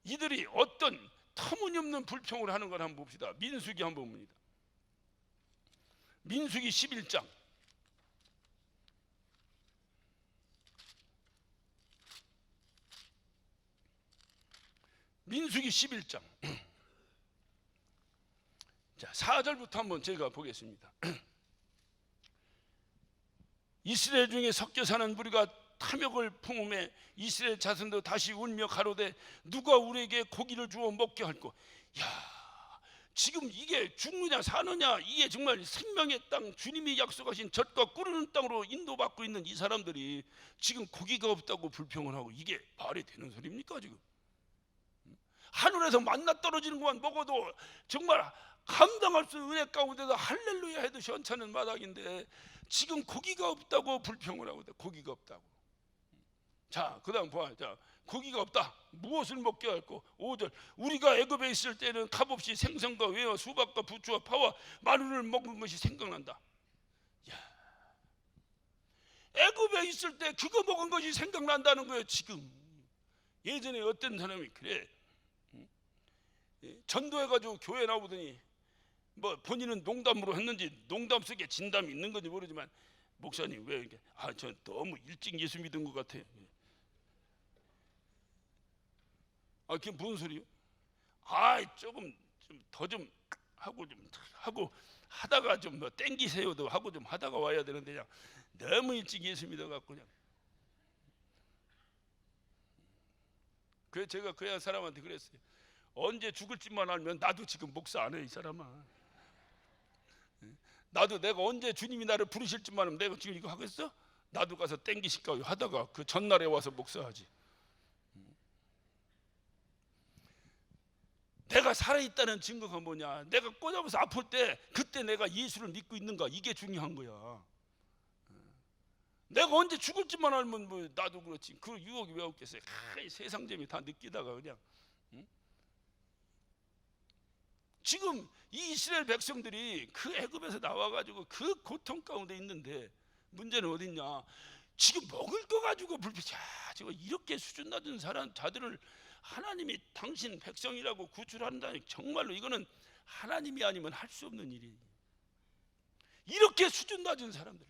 이들이 어떤 터무니없는 불평을 하는 걸 한번 봅시다. 민수기 한번 봅니다. 민수기 11장. 민수기 11장. 자, 4절부터 한번 제가 보겠습니다. 이스라엘 중에 섞여 사는 무리가 탐욕을 품음에 이스라엘 자손도 다시 울며 가로되 누가 우리에게 고기를 주어 먹게 할꼬. 야, 지금 이게 죽느냐 사느냐, 이게 정말 생명의 땅, 주님이 약속하신 젖과 꿀르는 땅으로 인도받고 있는 이 사람들이 지금 고기가 없다고 불평을 하고, 이게 말이 되는 소리입니까? 지금 하늘에서 만나 떨어지는 것만 먹어도 정말 감당할 수 없는 은혜 가운데서 할렐루야 해도 시원찮은 마당인데 지금 고기가 없다고 불평을 하고, 고기가 없다고. 자, 그 다음 봐. 자, 고기가 없다. 무엇을 먹게 할꼬? 5절. 우리가 애굽에 있을 때는 값없이 생선과 회와 수박과 부추와 파와 마늘을 먹은 것이 생각난다. 야, 애굽에 있을 때 그거 먹은 것이 생각난다는 거예요. 지금 예전에 어떤 사람이 그래, 전도해가지고 교회 나오더니 뭐 본인은 농담으로 했는지 농담 속에 진담이 있는 건지 모르지만, 목사님 왜 이렇게, 저 너무 일찍 예수 믿은 것 같아요. 그게 무슨 소리요? 조금 좀 더 좀 하고 하다가 좀 뭐 땡기세요도 하고 좀 하다가 와야 되는데 그냥 너무 일찍 예수 믿어갖고 그냥. 그래서 제가 그 사람한테 그랬어요. 언제 죽을지만 알면 나도 지금 목사 안 해, 이 사람아. 나도 내가 언제 주님이 나를 부르실지만 알면 내가 지금 이거 하겠어? 나도 가서 땡기실까 하다가 그 전날에 와서 목사하지. 내가 살아있다는 증거가 뭐냐? 내가 꼬잡아서 아플 때 그때 내가 예수를 믿고 있는가? 이게 중요한 거야. 내가 언제 죽을지만 알면 뭐 나도 그렇지. 그 유혹이 왜 없겠어요? 세상 재미 다 느끼다가 그냥. 응? 지금 이 이스라엘 백성들이 그 애굽에서 나와가지고 그 고통 가운데 있는데 문제는 어딨냐? 지금 먹을 거 가지고 불평. 지금 이렇게 수준 낮은 자들을 하나님이 당신 백성이라고 구출한다니 정말로 이거는 하나님이 아니면 할 수 없는 일이에요. 이렇게 수준 낮은 사람들.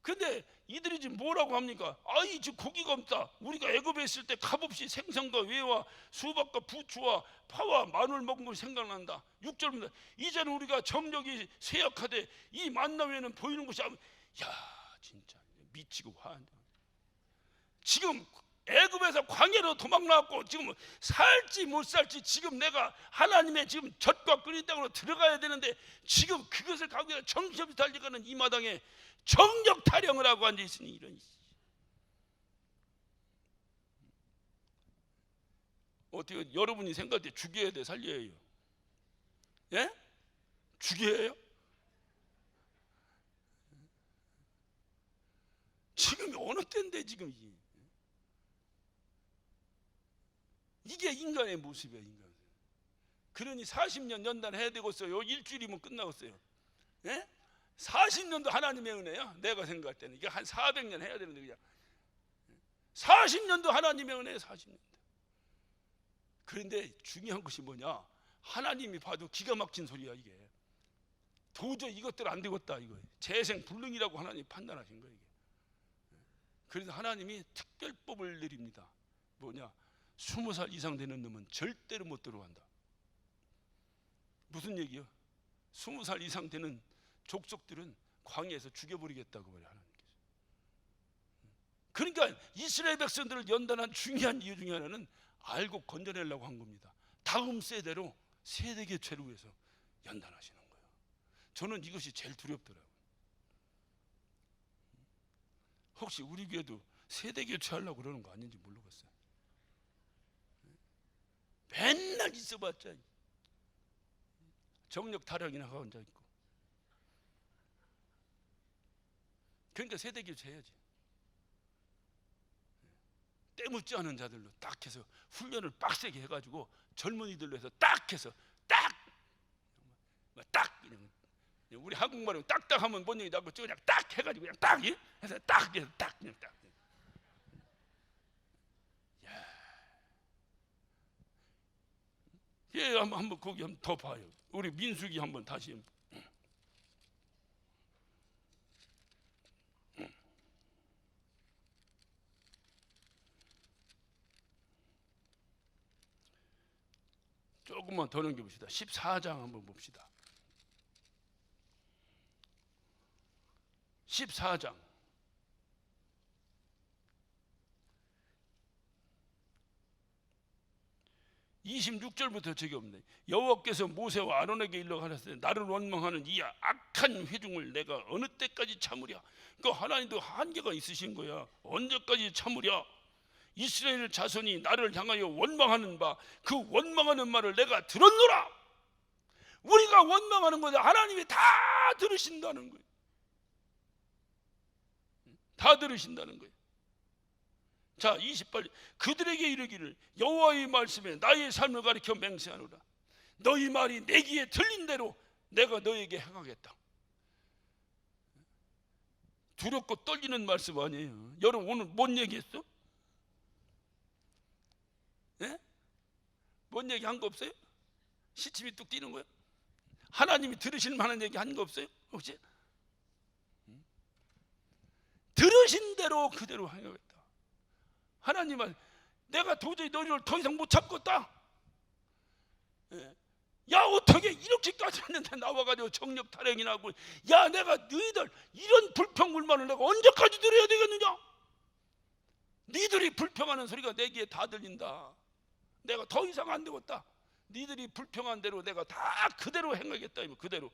근데 이들이 지금 뭐라고 합니까? 지금 고기가 없다. 우리가 애굽에 있을 때 값없이 생선과 외와 수박과 부추와 파와 마늘 먹은 걸 생각난다. 6절입니다. 이제는 우리가 정력이 쇠약하되 이 만나 외에는 보이는 것이 진짜 미치고 화한다. 지금 애굽에서 광야로 도망 나왔고 지금 살지 못 살지 지금 내가 하나님의 지금 젖과 끓인 땅으로 들어가야 되는데 지금 그것을 가고 정신없이 달려가는 이 마당에 정력 타령을 하고 앉아 있으니 이런. 어떻게 여러분이 생각할 때 죽여야 돼, 살려야 해요? 예? 죽여야 해요? 지금이 어느 때인데 지금 이게 인간의 모습이에요, 인간. 그러니 40년 연단해야 되겠어요. 일주일이면 끝나겠어요. 예? 40년도 하나님의 은혜야. 내가 생각할 때는 이게 한 400년 해야 되는데 그냥 40년도 하나님의 은혜야. 40년. 그런데 중요한 것이 뭐냐? 하나님이 봐도 기가 막힌 소리야 이게. 도저히 이것들 안 되겠다 이거. 재생 불능이라고 하나님 판단하신 거예요 이게. 그래서 하나님이 특별법을 내립니다. 뭐냐? 20살 이상 되는 놈은 절대로 못 들어간다. 무슨 얘기요? 20살 이상 되는 족속들은 광야에서 죽여버리겠다고 말해요 하나님께서. 그러니까 이스라엘 백성들을 연단한 중요한 이유 중에 하나는 알고 건져내려고 한 겁니다. 다음 세대로 세대 교체를 위해서 연단하시는 거예요. 저는 이것이 제일 두렵더라고요. 혹시 우리 교회도 세대 교체하려고 그러는 거 아닌지 모르겠어요. 맨날 있어봤자 정력 타령이나 하고 앉아 있고. 그러니까 세대 교체해야지. 때묻지 않은 자들로 딱 해서 훈련을 빡세게 해가지고 젊은이들로 해서 딱 해서 딱 우리 한국말로 딱딱하면 뭔 얘기 나고 그냥 딱 해가지고 그냥 딱 해서 딱 해서 딱 그냥 딱. 예, 한번 거기 한번 더 봐요. 우리 민수기 한번 다시 한번. 조금만 더 넘겨봅시다. 14장 한번 봅시다. 14장 26절부터 저기 없네. 여호와께서 모세와 아론에게 일러 가라사대 나를 원망하는 이 악한 회중을 내가 어느 때까지 참으랴. 그 하나님도 한계가 있으신 거야. 언제까지 참으랴. 이스라엘 자손이 나를 향하여 원망하는 바 그 원망하는 말을 내가 들었노라. 우리가 원망하는 거다 하나님이 다 들으신다는 거예요. 다 들으신다는 거예요. 자 28절 그들에게 이르기를 여호와의 말씀에 나의 삶을 가리켜 맹세하노라. 너희 말이 내 귀에 들린 대로 내가 너에게 행하겠다. 두렵고 떨리는 말씀 아니에요. 여러분 오늘 뭔 얘기했어? 예? 뭔 얘기 한 거 없어요? 시침이 뚝 뛰는 거예요? 하나님이 들으실 만한 얘기 한 거 없어요? 혹시? 들으신 대로 그대로 행하겠다. 하나님은 내가 도저히 너희를 더 이상 못 참겠다. 예. 야, 어떻게 이렇게까지 했는데 나와가지고 정력 타령이나 하고, 야, 내가 너희들 이런 불평불만을 내가 언제까지 들어야 되겠느냐? 니들이 불평하는 소리가 내 귀에 다 들린다. 내가 더 이상 안 되겠다. 니들이 불평한 대로 내가 다 그대로 행하겠다. 그대로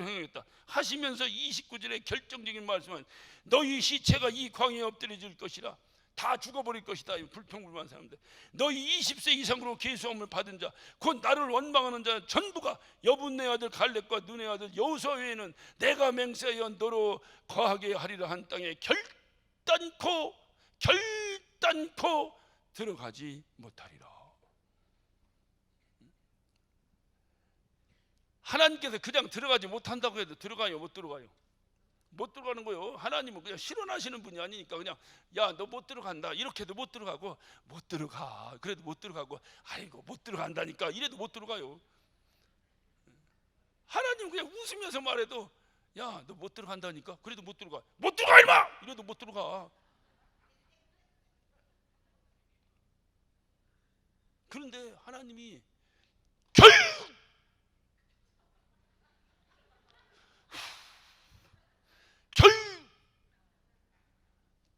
행하겠다 하시면서 29절에 결정적인 말씀은 너희 시체가 이 광야에 엎드려질 것이라. 다 죽어버릴 것이다. 불평불만 사람들, 너희 20세 이상으로 계수함을 받은 자, 곧 나를 원망하는 자 전부가 여분네 아들 갈렙과 눈의 아들 여호수아 외에는 내가 맹세하여 너로 거하게 하리라 한 땅에 결단코 들어가지 못하리라. 하나님께서 그냥 들어가지 못한다고 해도 들어가요? 못 들어가요? 못 들어가는 거예요. 하나님은 그냥 실현하시는 분이 아니니까 그냥 야, 너 못 들어간다 이렇게도 못 들어가고, 못 들어가 그래도 못 들어가고, 아이고 못 들어간다니까 이래도 못 들어가요. 하나님 그냥 웃으면서 말해도 야, 너 못 들어간다니까 그래도 못 들어가. 못 들어가 임마 이래도 못 들어가. 그런데 하나님이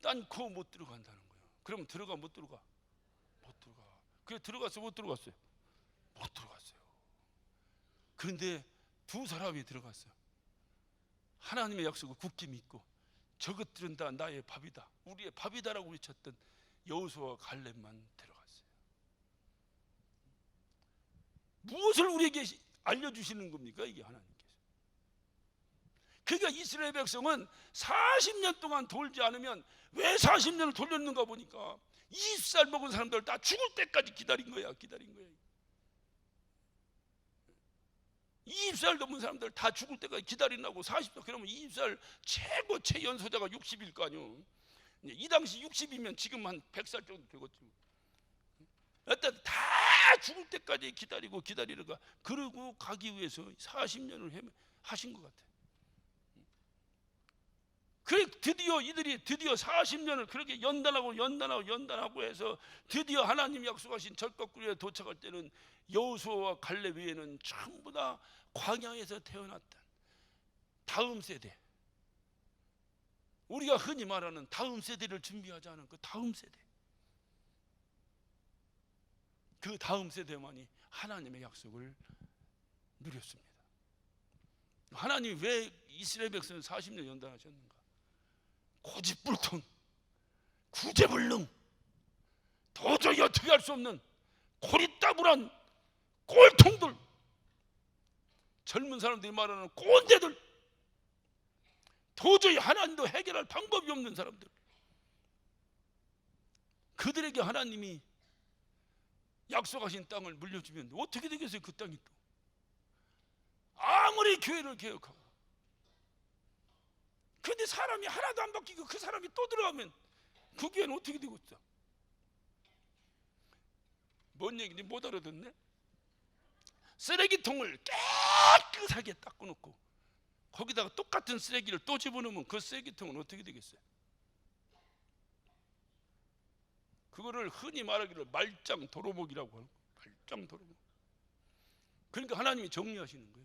결단코 못 들어간다는 거예요. 그럼 들어가 못 들어가? 못 들어가. 그래 들어갔어요? 못 들어갔어요? 못 들어갔어요. 그런데 두 사람이 들어갔어요. 하나님의 약속을 굳게 믿고 저것들은 다 나의 밥이다, 우리의 밥이다라고 외쳤던 여호수아와 갈렙만 들어갔어요. 무엇을 우리에게 알려주시는 겁니까? 이게 하나님께서. 그러니까 이스라엘 백성은 40년 동안 돌지 않으면, 왜 40년을 돌렸는가 보니까 20살 먹은 사람들 다 죽을 때까지 기다린 거야. 20살 넘은 사람들 다 죽을 때까지 기다리라고. 40살 그러면 20살 최고 최연소자가 60일 거 아니요. 이 당시 60이면 지금 한 100살 정도 되겠지. 일단 다 죽을 때까지 기다리다가 그러고 가기 위해서 40년을 하신 것 같아. 그래 이들이 드디어 40년을 그렇게 연단하고 해서 드디어 하나님 약속하신 절벽구리에 도착할 때는 여호수아와 갈렙 외에는 전부 다 광야에서 태어났던 다음 세대, 우리가 흔히 말하는 다음 세대를 준비하지 않은 그 다음 세대, 그 다음 세대만이 하나님의 약속을 누렸습니다. 하나님이 왜 이스라엘 백성을 40년 연단하셨는가? 고집불통, 구제불능, 도저히 어떻게 할 수 없는 고리따불한 꼴통들, 젊은 사람들이 말하는 꼰대들, 도저히 하나님도 해결할 방법이 없는 사람들, 그들에게 하나님이 약속하신 땅을 물려주면 어떻게 되겠어요? 그 땅이 또 아무리 교회를 개혁하고, 그런데 사람이 하나도 안 바뀌고 그 사람이 또 들어가면 그 교회는 어떻게 되겠어? 뭔 얘기인지 못 알아듣네. 쓰레기통을 깨끗하게 닦아놓고 거기다가 똑같은 쓰레기를 또 집어넣으면 그 쓰레기통은 어떻게 되겠어요? 그거를 흔히 말하기를 말짱 도로목이라고 하는 거예요. 말짱 도로목. 그러니까 하나님이 정리하시는 거예요.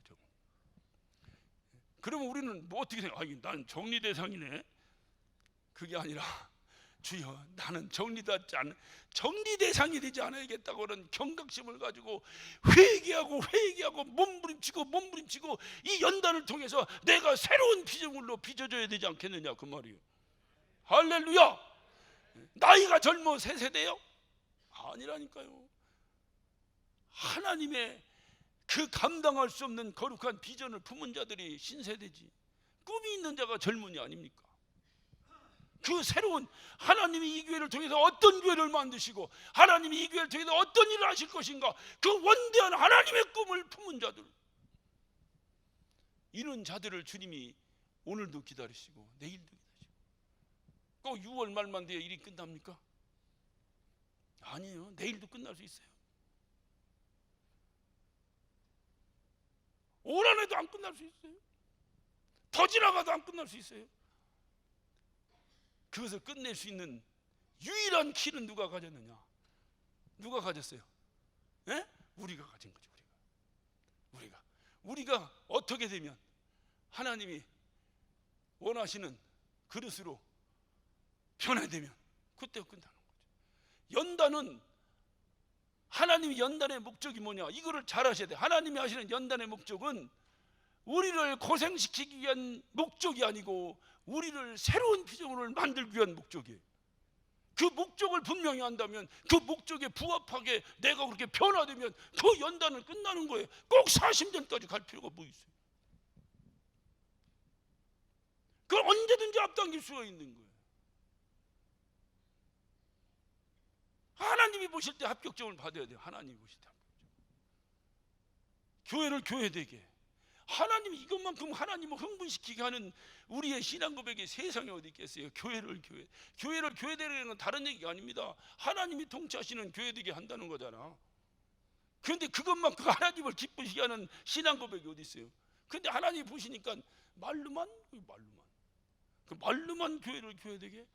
그러면 우리는 뭐 어떻게 생각해? 난 정리 대상이네. 그게 아니라 주여, 나는 정리 대상이 되지 않아야겠다고는 경각심을 가지고 회개하고 몸부림치고 이 연단을 통해서 내가 새로운 피조물로 빚어져야 되지 않겠느냐, 그 말이에요. 할렐루야. 나이가 젊어 새 세대요? 아니라니까요. 하나님의 그 감당할 수 없는 거룩한 비전을 품은 자들이 신세대지, 꿈이 있는 자가 젊은이 아닙니까? 그 새로운, 하나님이 이 교회를 통해서 어떤 교회를 만드시고 하나님이 이 교회를 통해서 어떤 일을 하실 것인가, 그 원대한 하나님의 꿈을 품은 자들, 이런 자들을 주님이 오늘도 기다리시고 내일도 기다리시고. 꼭 6월 말만 돼야 일이 끝납니까? 아니에요. 내일도 끝날 수 있어요. 올 한해도 안 끝날 수 있어요. 더 지나가도 안 끝날 수 있어요. 그것을 끝낼 수 있는 유일한 키는 누가 가졌느냐? 누가 가졌어요? 예? 우리가 가진 거죠. 우리가 어떻게 되면 하나님이 원하시는 그릇으로 변화되면 그때 끝나는 거죠. 연단은 하나님이 연단의 목적이 뭐냐? 이거를 잘 아셔야 돼요. 하나님이 하시는 연단의 목적은 우리를 고생시키기 위한 목적이 아니고 우리를 새로운 피조물을 만들기 위한 목적이에요. 그 목적을 분명히 한다면 그 목적에 부합하게 내가 그렇게 변화되면 그 연단은 끝나는 거예요. 꼭 사심전까지 갈 필요가 뭐 있어요? 그걸 언제든지 앞당길 수가 있는 거예요. 하나님이 보실 때 합격점을 받아야 돼요. 하나님이 보실 때 합격점. 교회를 교회되게 하나님이 이것만큼 하나님을 흥분시키게 하는 우리의 신앙 고백이 세상에 어디 있겠어요? 교회를 교회되는 건 다른 얘기가 아닙니다. 하나님이 통치하시는 교회되게 한다는 거잖아. 그런데 그것만큼 하나님을 기쁘시게 하는 신앙 고백이 어디 있어요? 그런데 하나님이 보시니까 말로만 교회를 교회되게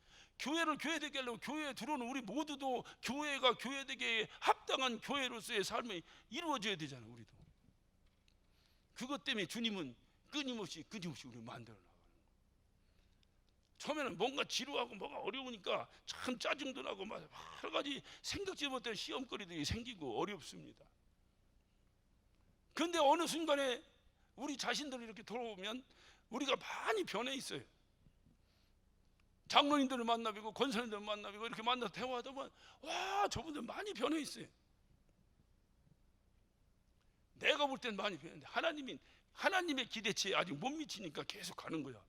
하려고 교회에 들어오는 우리 모두도 교회가 교회되게 합당한 교회로서의 삶이 이루어져야 되잖아. 우리도 그것 때문에 주님은 끊임없이 우리를 만들어 나가는 거예요. 처음에는 뭔가 지루하고 뭐가 어려우니까 참 짜증도 나고 막 여러 가지 생각지 못한 시험거리들이 생기고 어렵습니다. 그런데 어느 순간에 우리 자신들을 이렇게 돌아보면 우리가 많이 변해 있어요. 장로님들을 만나고 권사님들을 만나고 이렇게 만나서 대화하다 보면 와, 저분들 많이 변해 있어요. 내가 볼 땐 많이 변했는데 하나님의 기대치에 아직 못 미치니까 계속 가는 거야.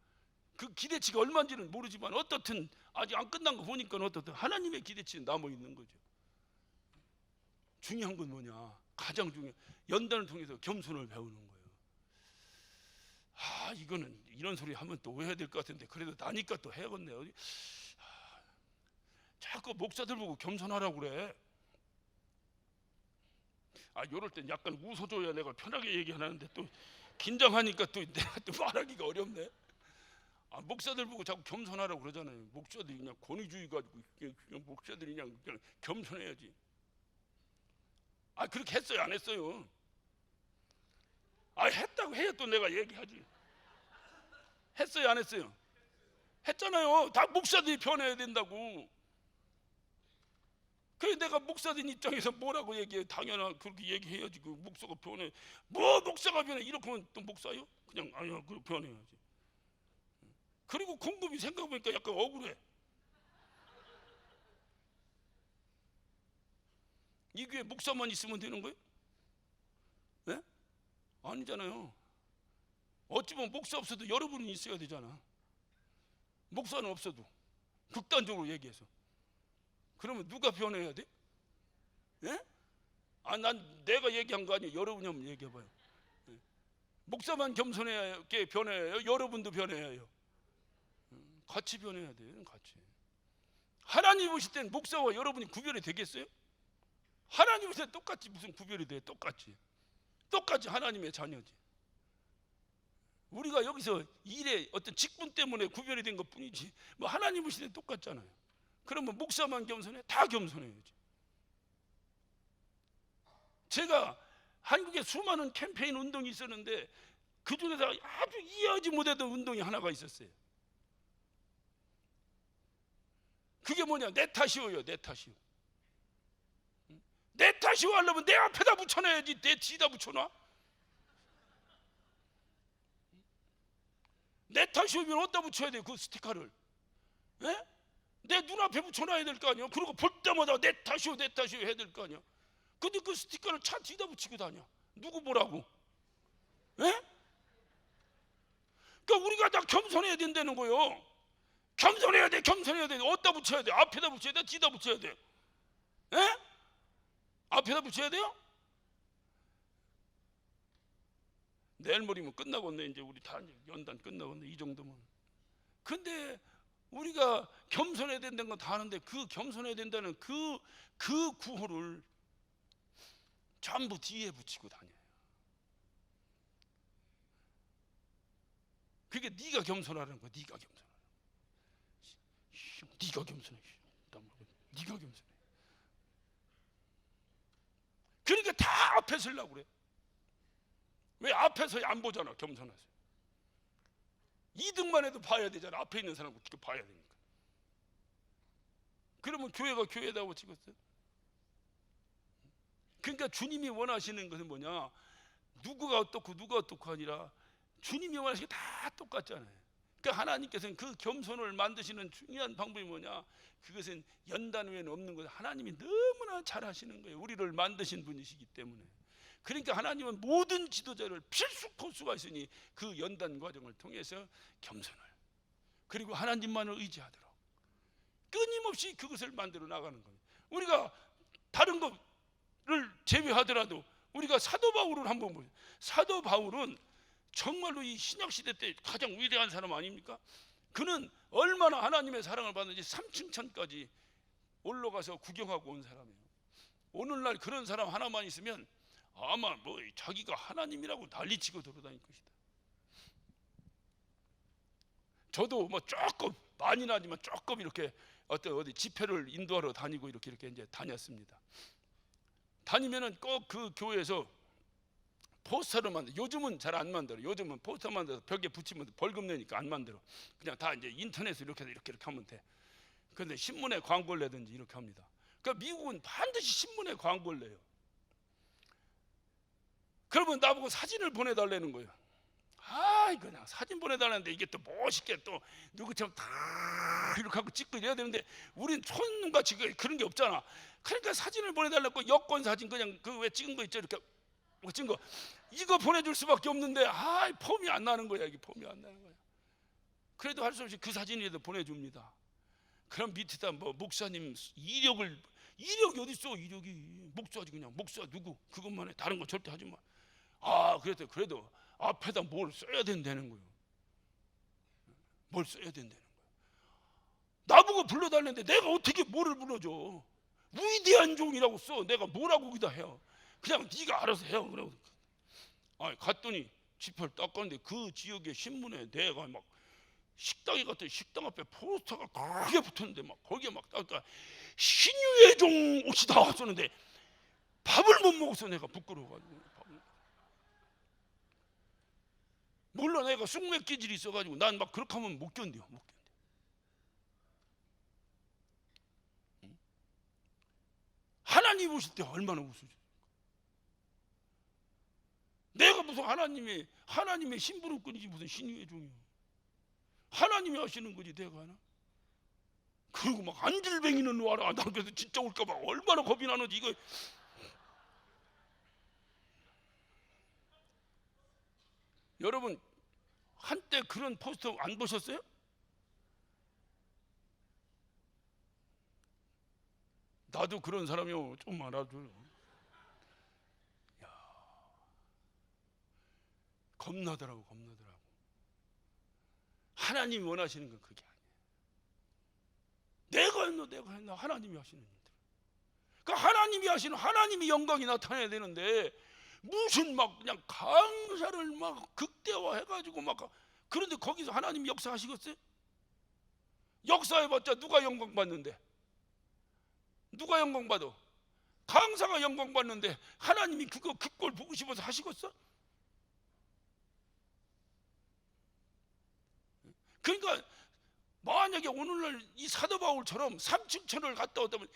그 기대치가 얼마인지는 모르지만 어떻든 아직 안 끝난 거 보니까 어떻든 하나님의 기대치는 남아 있는 거죠. 중요한 건 뭐냐? 가장 중요한 연단을 통해서 겸손을 배우는 거예요. 이거는 이런 소리 하면 또 왜 해야 될 것 같은데 그래도 나니까 또 해야겠네요. 자꾸 목사들 보고 겸손하라고 그래. 이럴 땐 약간 웃어줘야 내가 편하게 얘기하는데 또 긴장하니까 또 내가 또 말하기가 어렵네. 목사들 보고 자꾸 겸손하라고 그러잖아요. 목사들이 그냥 권위주의 가지고 그냥 목사들이 그냥 겸손해야지. 그렇게 했어요, 안 했어요? 했다고 해야 또 내가 얘기하지. 했어요, 안 했어요? 했잖아요. 다 목사들이 변해야 된다고. 그래 내가 목사된 입장에서 뭐라고 얘기해? 당연한 그렇게 얘기해야지. 그 목사가 변해. 뭐 목사가 변해? 이렇게 하면 또 목사요? 그냥 그렇게 변해야지. 그리고 곰곰이 생각해보니까 약간 억울해. 이 교회 목사만 있으면 되는 거예요? 네? 아니잖아요. 어찌 보면 목사 없어도 여러분이 있어야 되잖아. 목사는 없어도 극단적으로 얘기해서 그러면 누가 변해야 돼? 예? 난 내가 얘기한 거 아니에요. 여러분이 한번 얘기해봐요. 목사만 겸손하게 변해야 해요? 여러분도 변해야 해요? 같이 변해야 돼요. 같이. 하나님 보실 땐 목사와 여러분이 구별이 되겠어요? 하나님 보실 땐 똑같이 무슨 구별이 돼? 똑같이 하나님의 자녀지. 우리가 여기서 일의 어떤 직분 때문에 구별이 된 것뿐이지 뭐 하나님 보실 땐 똑같잖아요. 그러면 목사만 겸손해? 다 겸손해야지. 제가 한국에 수많은 캠페인 운동이 있었는데 그 중에서 아주 이해하지 못했던 운동이 하나가 있었어요. 그게 뭐냐? 내 탓이오요. 내 탓이오. 내 탓이오 하려면 내 앞에다 붙여놔야지 내 뒤에다 붙여놔? 내 탓이오면 어디다 붙여야 돼? 그 스티커를. 예? 내 눈앞에 붙여놔야 될 거 아니야. 그리고 볼 때마다 내 탓이오 해야 될 거 아니야. 근데 그 스티커를 차 뒤에다 붙이고 다녀. 누구 보라고? 예? 그러니까 우리가 다 겸손해야 된다는 거예요. 겸손해야 돼. 어디다 붙여야 돼? 앞에다 붙여야 돼? 뒤에다 붙여야 돼? 예? 앞에다 붙여야 돼요? 내일 모레면 끝나겠네. 이제 우리 다 연단 끝나겠네. 이 정도면. 근데 우리가 겸손해야 된다는 건 다 아는데 그 겸손해야 된다는 그 구호를 전부 뒤에 붙이고 다녀요. 그게 네가 겸손하라는 거야. 네가 겸손해. 네가 겸손해. 그러니까 다 앞에 서려고 그래. 왜? 앞에서 안 보잖아. 겸손하세요. 2등만 해도 봐야 되잖아. 앞에 있는 사람 어떻게 봐야 되니까. 그러면 교회가 교회다고 찍었어요. 그러니까 주님이 원하시는 것은 뭐냐? 누구가 어떻고 누가 어떻고 아니라 주님이 원하시는 게 다 똑같잖아요. 그러니까 하나님께서는 그 겸손을 만드시는 중요한 방법이 뭐냐? 그것은 연단 외에는 없는 거예요. 하나님이 너무나 잘 하시는 거예요. 우리를 만드신 분이시기 때문에. 그러니까 하나님은 모든 지도자를 필수 코스가 있으니 그 연단 과정을 통해서 겸손을, 그리고 하나님만을 의지하도록 끊임없이 그것을 만들어 나가는 거예요. 우리가 다른 것을 제외하더라도 우리가 사도 바울을 한번 보세요. 사도 바울은 정말로 이 신약 시대 때 가장 위대한 사람 아닙니까? 그는 얼마나 하나님의 사랑을 받는지 3층천까지 올라가서 구경하고 온 사람이에요. 오늘날 그런 사람 하나만 있으면 아마 뭐 자기가 하나님이라고 난리치고 돌아다닐 것이다. 저도 뭐 조금, 많이는 하지만 조금 이렇게 어디 집회를 인도하러 다니고 이렇게 이제 다녔습니다. 다니면은 꼭 그 교회에서 포스터를 만들어. 요즘은 잘 안 만들어. 요즘은 포스터 만들어서 벽에 붙이면 벌금 내니까 안 만들어. 그냥 다 이제 인터넷으로 이렇게 하면 돼. 그런데 신문에 광고를 내든지 이렇게 합니다. 그러니까 미국은 반드시 신문에 광고를 내요. 그러면 나보고 사진을 보내달라는 거예요. 그냥 사진 보내달라는데 이게 또 멋있게 또 누구처럼 다 이렇게 하고 찍고 이래야 되는데 우린 촌같이 그런 게 없잖아. 그러니까 사진을 보내달라고 여권 사진 그냥 그 왜 찍은 거 있죠, 이렇게 찍은 거 이거 보내줄 수밖에 없는데 폼이 안 나는 거야. 이게 폼이 안 나는 거야. 그래도 할 수 없이 그 사진이라도 보내줍니다. 그럼 밑에다 뭐 목사님 이력이 어디 있어? 이력이 목사지. 그냥 목사 누구 그것만 해. 다른 거 절대 하지 마. 그래도 앞에다 뭘 써야 된다는 거예요. 뭘 써야 된다는 거예요. 나보고 불러달랬는데 내가 어떻게 뭐를 불러줘? 위대한 종이라고 써. 내가 뭐라고 거기다 해요? 그냥 네가 알아서 해요. 그러고 갔더니 지퍼를 닦았는데 그 지역의 신문에 내가 막 식당에 갔더니 식당 앞에 포스터가 크게 붙었는데 막 거기에 막 닦다 신유의 종 옷이다 썼는데 밥을 못 먹어서 내가 부끄러워가지고. 물론 내가 쑥맥 기질이 있어가지고 난 막 그렇게 하면 못 견뎌. 하나님 보실 때 얼마나 웃으죠. 내가 무슨 하나님의 심부름꾼이지 무슨 신유의 종이야. 하나님이 하시는 거지 내가 하나. 그리고 막 안질뱅이는 와라. 나 그래서 진짜 올까봐 얼마나 겁이 나는지. 이거 여러분 한때 그런 포스터 안 보셨어요? 나도 그런 사람이요. 좀 알아줘요. 겁나더라고. 하나님이 원하시는 건 그게 아니에요. 내가 했나 하나님이 하시는 일들. 그러니까 하나님이 하시는 하나님이 영광이 나타나야 되는데 무슨 막 그냥 강사를 막 극대화해가지고 막 그런데 거기서 하나님이 역사하시겠어요? 역사해봤자 누가 영광 받는데? 누가 영광 받아? 강사가 영광 받는데 하나님이 그거 그 꼴 보고 싶어서 하시겠어? 그러니까 만약에 오늘날 이 사도 바울처럼 삼층천을 갔다 왔다면,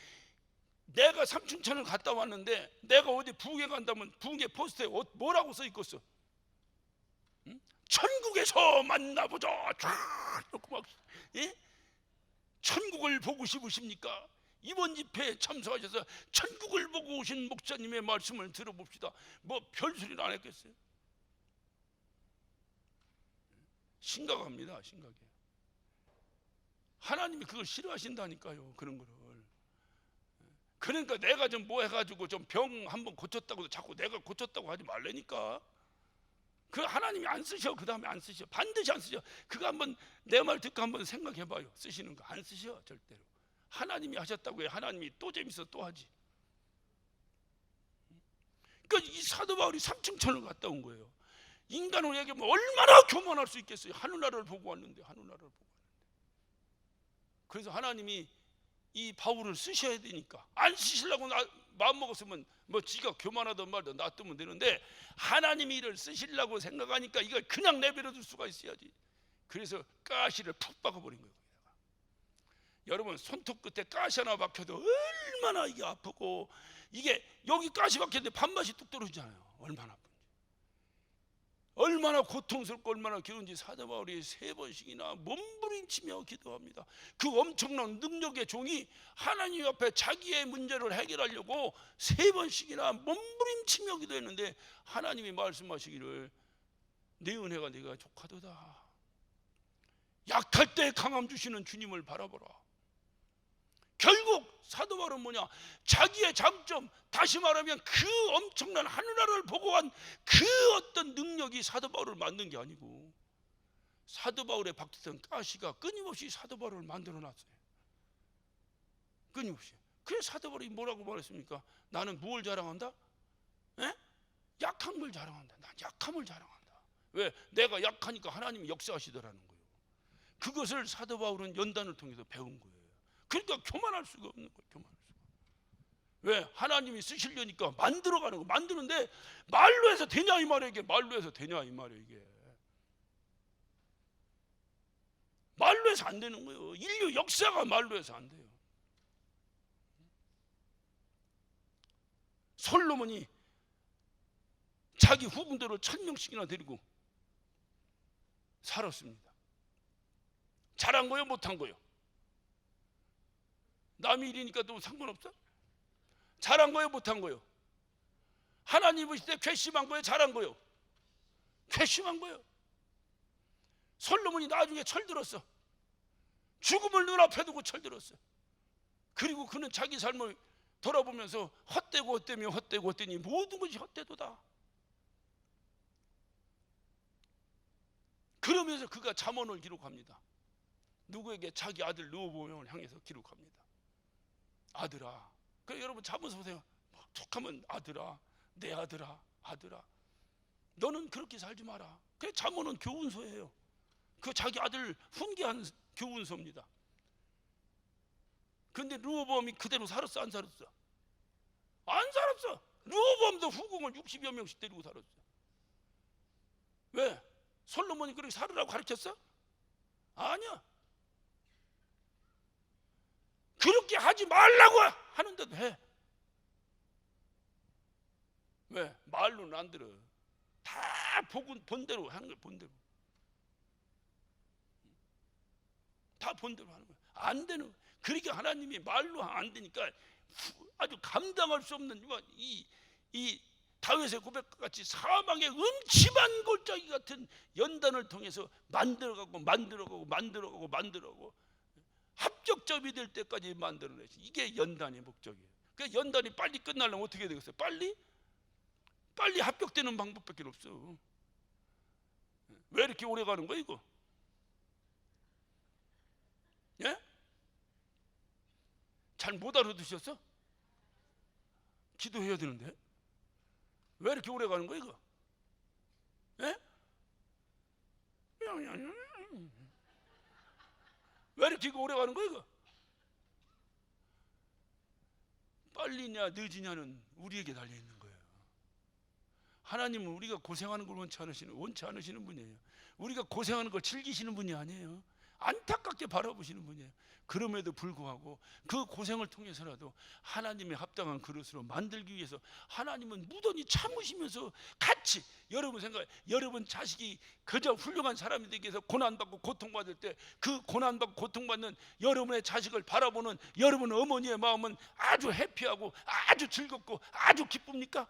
내가 삼층천을 갔다 왔는데 내가 어디 부흥회 간다면 부흥회 포스터에 뭐라고 써 있겠어? 응? 천국에서 만나보자. 쫙 이렇게 막 천국을 보고 싶으십니까? 이번 집회에 참석하셔서 천국을 보고 오신 목사님의 말씀을 들어봅시다. 뭐 별소리는 안 했겠어요? 심각합니다. 심각해. 하나님이 그걸 싫어하신다니까요. 그런 거를. 그러니까 내가 좀 뭐 해가지고 좀 병 한번 고쳤다고 자꾸 내가 고쳤다고 하지 말라니까. 그 하나님이 안 쓰셔. 그 다음에 안 쓰셔. 반드시 안 쓰셔. 그거 한번 내 말 듣고 한번 생각해봐요. 쓰시는 거 안 쓰셔. 절대로. 하나님이 하셨다고 해. 하나님이 또 재밌어 또 하지. 그러니까 이 사도 바울이 삼층천을 갔다 온 거예요. 인간으로 얘기하면 얼마나 교만할 수 있겠어요. 하늘나라를 보고 왔는데. 그래서 하나님이 이 바울을 쓰셔야 되니까 안 쓰시려고 마음 먹었으면 뭐 지가 교만하든 말든 놔두면 되는데 하나님이 이를 쓰시려고 생각하니까 이걸 그냥 내버려둘 수가 있어야지. 그래서 가시를 푹 박아버린 거예요. 여러분 손톱 끝에 가시 하나 박혀도 얼마나 이게 아프고, 이게 여기 가시 박혔는데 밥맛이 뚝 떨어지잖아요. 얼마나 아픈지, 얼마나 고통스럽고 얼마나 괴로운지 사도 바울이 3번씩이나 몸부림치며 기도합니다. 그 엄청난 능력의 종이 하나님 앞에 자기의 문제를 해결하려고 3번씩이나 몸부림치며 기도했는데 하나님이 말씀하시기를 내 은혜가 네가 족하도다. 약할 때 강함 주시는 주님을 바라보라. 결국 사도 바울은 뭐냐? 자기의 장점, 다시 말하면 그 엄청난 하늘나라를 보고 간 그 어떤 능력이 사도 바울을 만든 게 아니고, 사도 바울의 박혔던 가시가 끊임없이 사도 바울을 만들어 놨어요. 끊임없이. 그래서 사도 바울이 뭐라고 말했습니까? 나는 무엇을 자랑한다? 에? 약한 걸 자랑한다. 난 약함을 자랑한다. 왜? 내가 약하니까 하나님이 역사하시더라는 거예요. 그것을 사도 바울은 연단을 통해서 배운 거예요. 그러니까 교만할 수가 없는 거예요. 교만할 수가. 왜? 하나님이 쓰시려니까 만들어가는 거. 만드는데 말로 해서 되냐 이 말이에요. 이게 말로 해서 되냐 이 말이에요. 이게 말로 해서 안 되는 거예요. 인류 역사가 말로 해서 안 돼요. 솔로몬이 자기 후궁들을 1000명씩이나 데리고 살았습니다. 잘한 거예요? 못한 거예요? 남의 일이니까 또 상관없어? 잘한 거예요? 못한 거예요? 하나님 보실 때 괘씸한 거예요? 잘한 거예요? 괘씸한 거예요. 솔로몬이 나중에 철들었어. 죽음을 눈앞에 두고 철들었어. 그리고 그는 자기 삶을 돌아보면서 헛되고 헛되며 헛되고 헛되니 모든 것이 헛되도다. 그러면서 그가 잠언을 기록합니다. 누구에게? 자기 아들 르호보암을 향해서 기록합니다. 아들아. 그래 여러분 잠언서 보세요. 툭하면 아들아, 내 아들아, 아들아, 너는 그렇게 살지 마라. 그래 잠언은 교훈서예요. 그 자기 아들 훈계한 교훈서입니다. 근데 르호보암이 그대로 살았어? 안 살았어? 안 살았어. 르호보암도 후궁을 60여 명씩 데리고 살았어. 왜? 솔로몬이 그렇게 살으라고 가르쳤어? 아니야. 그렇게 하지 말라고 하는데도 해. 왜? 말로는 안 들어. 다 본 대로 하는 거야. 본 대로. 다 본 대로 하는 거야. 안 되는 거야. 그러니까 하나님이 말로 안 되니까 아주 감당할 수 없는 이 다윗의 고백같이 사망의 음침한 골짜기 같은 연단을 통해서 만들어가고 합격점이 될 때까지 만들어내지. 이게 연단의 목적이에요. 그러니까 연단이 빨리 끝나려면 어떻게 되겠어요? 빨리 합격되는 방법밖에 없어. 왜 이렇게 오래 가는 거야 이거? 예? 잘 못 알아두셨어? 기도해야 되는데 왜 이렇게 오래 가는 거야 이거? 예? 왜 이렇게 오래 가는 거야 이거? 빨리냐 늦으냐는 우리에게 달려 있는 거예요. 하나님은 우리가 고생하는 걸 원치 않으시는 분이에요. 우리가 고생하는 걸 즐기시는 분이 아니에요. 안타깝게 바라보시는 분이에요. 그럼에도 불구하고 그 고생을 통해서라도 하나님의 합당한 그릇으로 만들기 위해서 하나님은 무던히 참으시면서 같이, 여러분 생각해, 여러분 자식이 그저 훌륭한 사람이 되기 위해서 고난받고 고통받을 때 그 고난받고 고통받는 여러분의 자식을 바라보는 여러분 어머니의 마음은 아주 해피하고 아주 즐겁고 아주 기쁩니까?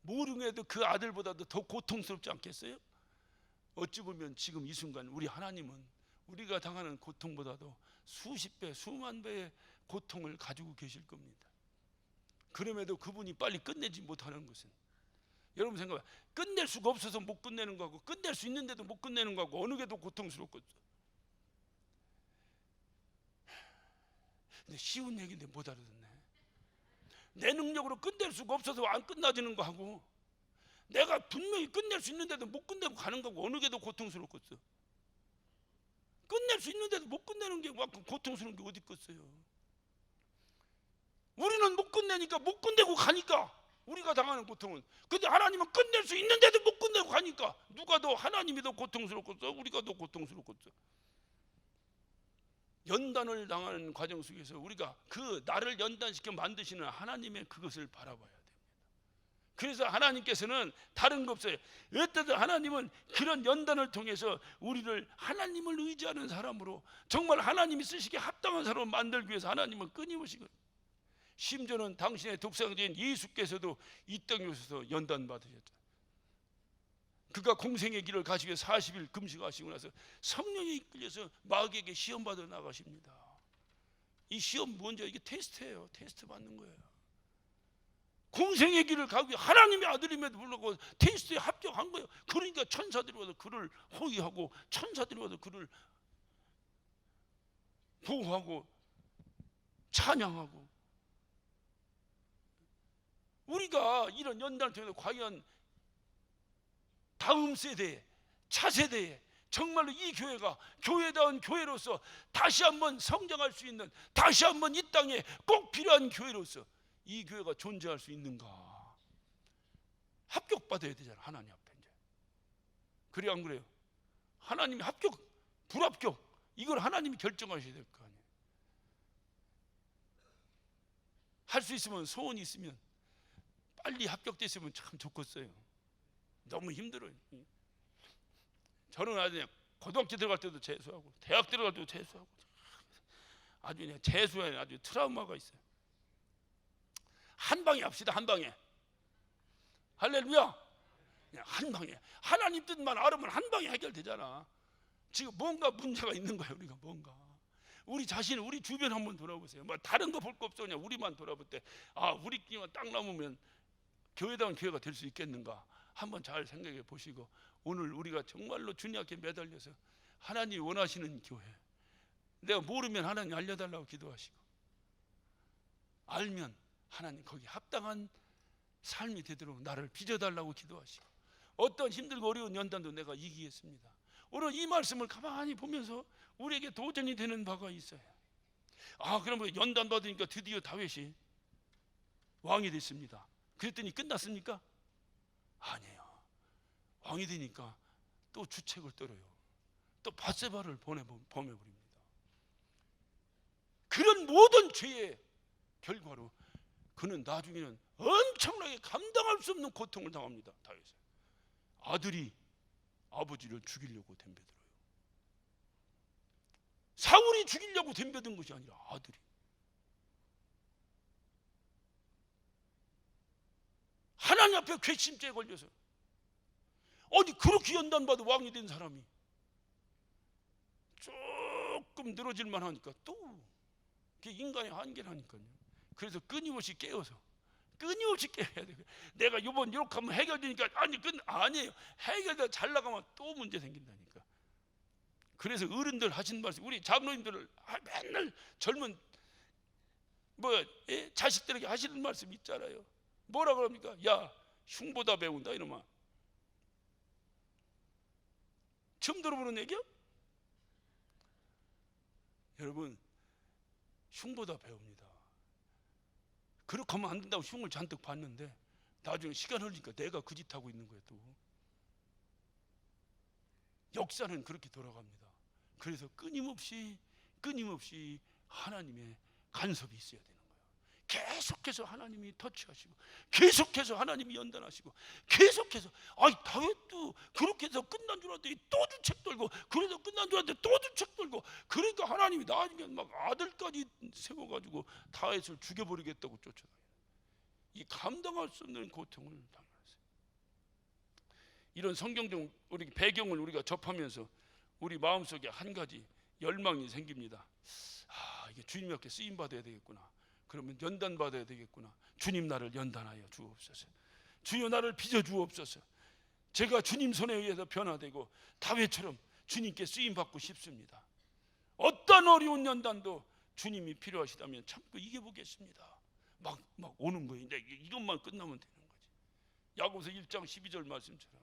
모르게도 그 아들보다도 더 고통스럽지 않겠어요? 어찌 보면 지금 이 순간 우리 하나님은 우리가 당하는 고통보다도 수십 배, 수만 배의 고통을 가지고 계실 겁니다. 그럼에도 그분이 빨리 끝내지 못하는 것은, 여러분 생각해, 끝낼 수가 없어서 못 끝내는 거하고 끝낼 수 있는데도 못 끝내는 거하고 어느 게 더 고통스럽겠어? 근데 쉬운 얘기인데 못 알아듣네. 내 능력으로 끝낼 수가 없어서 안 끝나지는 거하고 내가 분명히 끝낼 수 있는데도 못 끝내고 가는 거하고 어느 게 더 고통스럽겠어? 끝낼 수 있는데도 못 끝내는 게 고통스러운 게 어디 있겠어요? 우리는 못 끝내니까, 못 끝내고 가니까 우리가 당하는 고통은. 근데 하나님은 끝낼 수 있는데도 못 끝내고 가니까 누가 더, 하나님이 더 고통스럽겠어, 우리가 더 고통스럽겠어? 연단을 당하는 과정 속에서 우리가 그 나를 연단시켜 만드시는 하나님의 그것을 바라봐야 됩니다. 그래서 하나님께서는 다른 거 없어요. 어쨌든 하나님은 그런 연단을 통해서 우리를 하나님을 의지하는 사람으로, 정말 하나님이 쓰시기에 합당한 사람을 만들기 위해서 하나님은 끊임없이, 심지어는 당신의 독생자인 예수께서도 이 땅에 오셔서 연단 받으셨다. 그가 공생의 길을 가시기 위해 40일 금식하시고 나서 성령에 이끌려서 마귀에게 시험 받아 나가십니다. 이 시험 뭔지, 이게 테스트예요. 테스트 받는 거예요. 공생의 길을 가기 위해 하나님의 아들임에도 불구하고 테스트에 합격한 거예요. 그러니까 천사들이 와서 그를 호위하고, 천사들이 와서 그를 보호하고 찬양하고. 우리가 이런 연단을 통해서 과연 다음 세대에, 차세대에 정말로 이 교회가 교회다운 교회로서 다시 한번 성장할 수 있는, 다시 한번 이 땅에 꼭 필요한 교회로서 이 교회가 존재할 수 있는가? 합격받아야 되잖아, 하나님 앞에. 이제 그래, 안 그래요? 하나님이 합격, 불합격, 이걸 하나님이 결정하셔야 될 거 아니에요. 할 수 있으면, 소원이 있으면 빨리 합격됐으면 참 좋겠어요. 너무 힘들어요. 저는 아주 고등학교 들어갈 때도 재수하고, 대학 들어갈 때도 재수하고, 아주 그냥 재수에 아주 트라우마가 있어요. 한 방에 합시다. 한 방에. 할렐루야. 그냥 한 방에. 하나님 뜻만 알으면 한 방에 해결되잖아. 지금 뭔가 문제가 있는 거예요. 우리가 뭔가. 우리 자신, 우리 주변 한번 돌아보세요. 뭐 다른 거 볼 거 없어. 그냥 우리만 돌아볼 때, 아, 우리끼리만 딱 남으면 교회다운 교회가 될 수 있겠는가? 한번 잘 생각해 보시고, 오늘 우리가 정말로 주님 앞에 매달려서 하나님이 원하시는 교회, 내가 모르면 하나님 알려달라고 기도하시고, 알면 하나님 거기 합당한 삶이 되도록 나를 빚어달라고 기도하시고, 어떤 힘들고 어려운 연단도 내가 이기겠습니다. 오늘 이 말씀을 가만히 보면서 우리에게 도전이 되는 바가 있어요. 아, 그럼 연단 받으니까 드디어 다윗이 왕이 됐습니다. 그랬더니 끝났습니까? 아니에요. 왕이 되니까 또 주책을 떨어요. 또 밧세바를 보내버립니다. 그런 모든 죄의 결과로 그는 나중에는 엄청나게 감당할 수 없는 고통을 당합니다. 다윗은 아들이 아버지를 죽이려고 덤벼들어요. 사울이 죽이려고 덤벼든 것이 아니라 아들이. 하나님 앞에 괘씸죄에 걸려서, 아니 그렇게 연단받아 왕이 된 사람이 조금 늘어질만 하니까 또 그게 인간의 한계라니까요. 그래서 끊임없이 깨어서, 끊임없이 깨야 돼요. 내가 이번 이렇게 하면 해결되니까, 아니에요. 해결되다 잘 나가면 또 문제 생긴다니까. 그래서 어른들 하신 말씀, 우리 장로님들 맨날 젊은 자식들에게 하시는 말씀 있잖아요. 뭐라 그럽니까? 야, 흉보다 배운다 이놈아. 처음 들어보는 얘기야? 여러분, 흉보다 배웁니다. 그렇게 하면 안 된다고 흉을 잔뜩 봤는데 나중에 시간 흘리니까 내가 그 짓 하고 있는 거예요. 또 역사는 그렇게 돌아갑니다. 그래서 끊임없이 하나님의 간섭이 있어야 되는 거예요. 계속해서 하나님이 터치하시고, 계속해서 하나님이 연단하시고, 계속해서, 다윗도 그렇게 해서 끝난 줄 알았더니 또 주책 들고, 그래서 끝난 줄 알았더니 또 주책 들고, 그러니까 하나님이 나중에 막 아들까지 세워가지고 다윗을 죽여버리겠다고 쫓아다녀요. 이 감당할 수 없는 고통을 당했어요. 이런 성경적 우리 배경을 우리가 접하면서 우리 마음속에 한 가지 열망이 생깁니다. 이게 주님 앞에 쓰임 받아야 되겠구나. 그러면 연단 받아야 되겠구나. 주님 나를 연단하여 주옵소서. 주여 나를 빚어 주옵소서. 제가 주님 손에 의해서 변화되고 다윗처럼 주님께 쓰임 받고 싶습니다. 어떤 어려운 연단도 주님이 필요하시다면 참고 이겨보겠습니다. 막 오는 거예요. 이제 이것만 끝나면 되는 거지. 야고보서 1장 12절 말씀처럼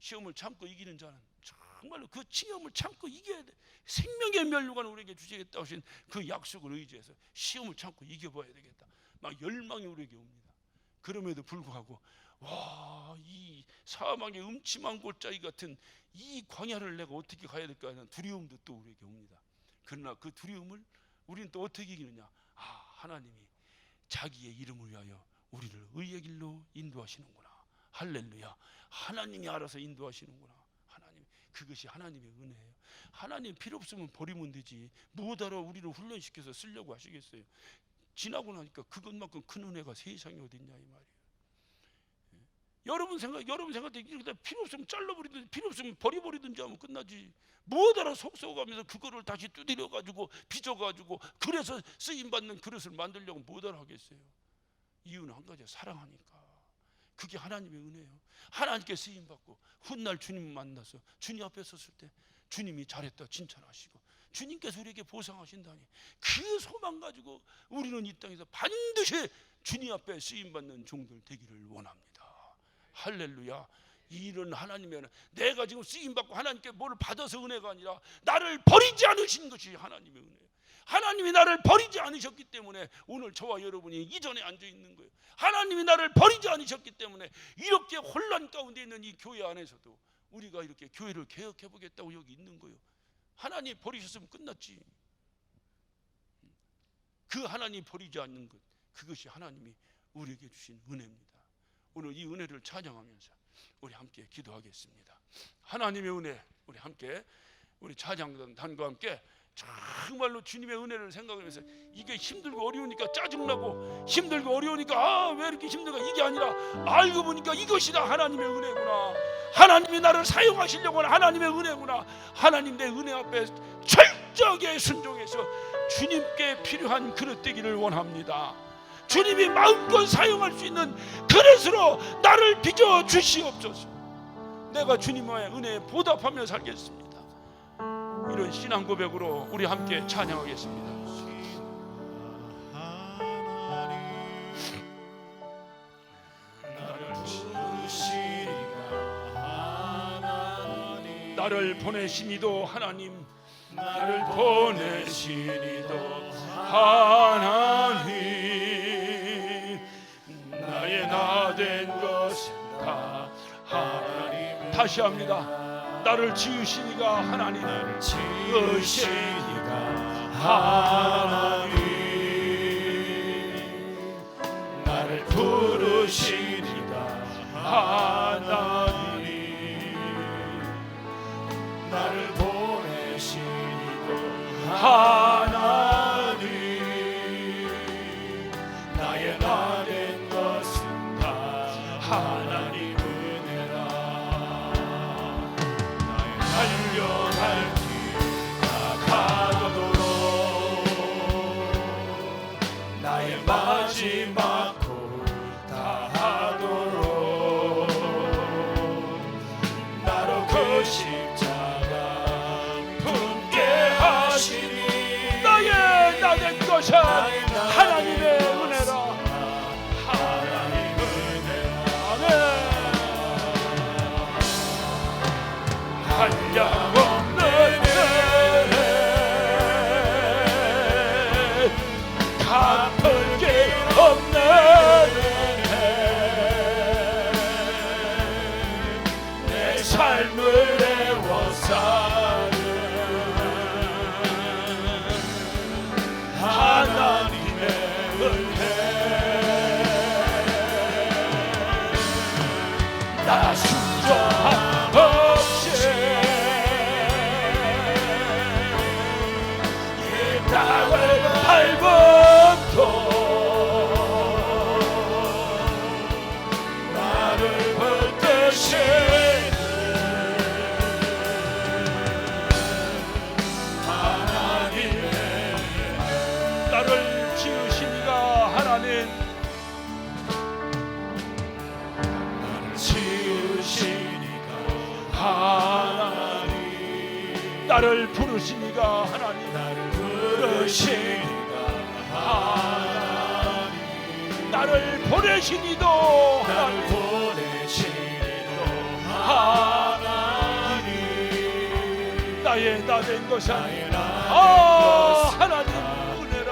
시험을 참고 이기는 자는 정말로 그 시험을 참고 이겨야 돼. 생명의 면류관을 우리에게 주시겠다 하신 그 약속을 의지해서 시험을 참고 이겨봐야 되겠다. 막 열망이 우리에게 옵니다. 그럼에도 불구하고 이 사막의 음침한 골짜기 같은 이 광야를 내가 어떻게 가야 될까 하는 두려움도 또 우리에게 옵니다. 그러나 그 두려움을 우리는 또 어떻게 이기느냐? 하나님이 자기의 이름을 위하여 우리를 의의 길로 인도하시는구나. 할렐루야. 하나님이 알아서 인도하시는구나. 하나님, 그것이 하나님의 은혜예요. 하나님 필요 없으면 버리면 되지, 뭐하러 우리를 훈련시켜서 쓰려고 하시겠어요? 지나고 나니까 그것만큼 큰 은혜가 세상에 어딨냐 이 말이에요. 여러분 생각 때 필요 없으면 잘라버리든지 필요 없으면 버려버리든지 하면 끝나지, 뭐하러 속썩어가면서 그거를 다시 두드려가지고 빚어가지고 그래서 쓰임받는 그릇을 만들려고 뭐하러 하겠어요? 이유는 한 가지야, 사랑하니까. 그게 하나님의 은혜예요. 하나님께 쓰임받고 훗날 주님 만나서 주님 앞에 섰을 때 주님이 잘했다 칭찬하시고 주님께서 우리에게 보상하신다니, 그 소망 가지고 우리는 이 땅에서 반드시 주님 앞에 쓰임받는 종들 되기를 원합니다. 할렐루야. 이런 하나님의 은혜, 내가 지금 쓰임받고 하나님께 뭐를 받아서 은혜가 아니라 나를 버리지 않으신 것이 하나님의 은혜예요. 하나님이 나를 버리지 않으셨기 때문에 오늘 저와 여러분이 이 전에 앉아 있는 거예요. 하나님이 나를 버리지 않으셨기 때문에 이렇게 혼란 가운데 있는 이 교회 안에서도 우리가 이렇게 교회를 개혁해 보겠다고 여기 있는 거예요. 하나님 버리셨으면 끝났지. 그 하나님 버리지 않는 것, 그것이 하나님이 우리에게 주신 은혜입니다. 오늘 이 은혜를 찬양하면서 우리 함께 기도하겠습니다. 하나님의 은혜, 우리 함께 우리 찬양단과 함께 정말로 주님의 은혜를 생각하면서, 이게 힘들고 어려우니까 짜증나고 힘들고 어려우니까 왜 이렇게 힘들까, 이게 아니라 알고 보니까 이것이 다 하나님의 은혜구나. 하나님이 나를 사용하시려고 하는 하나님의 은혜구나. 하나님 내 은혜 앞에 철저하게 순종해서 주님께 필요한 그릇 되기를 원합니다. 주님이 마음껏 사용할 수 있는 그릇으로 나를 빚어 주시옵소서. 내가 주님의 은혜에 보답하며 살겠습니다. 이런 신앙 고백으로 우리 함께 찬양하겠습니다. 나를 보내시니도 하나님, 나를 보내시니도 하나님, 나의 나 된 것은 다 하나님. 다시 합니다. 나를 지으시니가 하나님, 나를 지으시니가 하나님, 나를 부르시니가 하나님, 나를 보내시니도 하나님, 나의 나 된 것은 다 하나님 은혜라. 달려갈 길 가도록 나의 마지막 골 다하도록 나로 그 십자가 품게 하시니, 나의 나 된 것은 하나님의 은혜라. 하나님 은혜라. 아멘. 한량없는 은혜, 갚을 게 없는 은혜, 내 삶을 애워 사는 하나님의 은혜. 나 순종함 없이 이 땅을 밟음도 나를 붙드시는 하나님의, 나를 지으시니가 하나님, 나를 지으시니가 하나님, 나를 부르시니가 하나님, 나를 부르시니가 하나님, 나를 보내시니도 하나님, 보내시니도 하나님, 나의 나 된 것은 하나님 은혜라.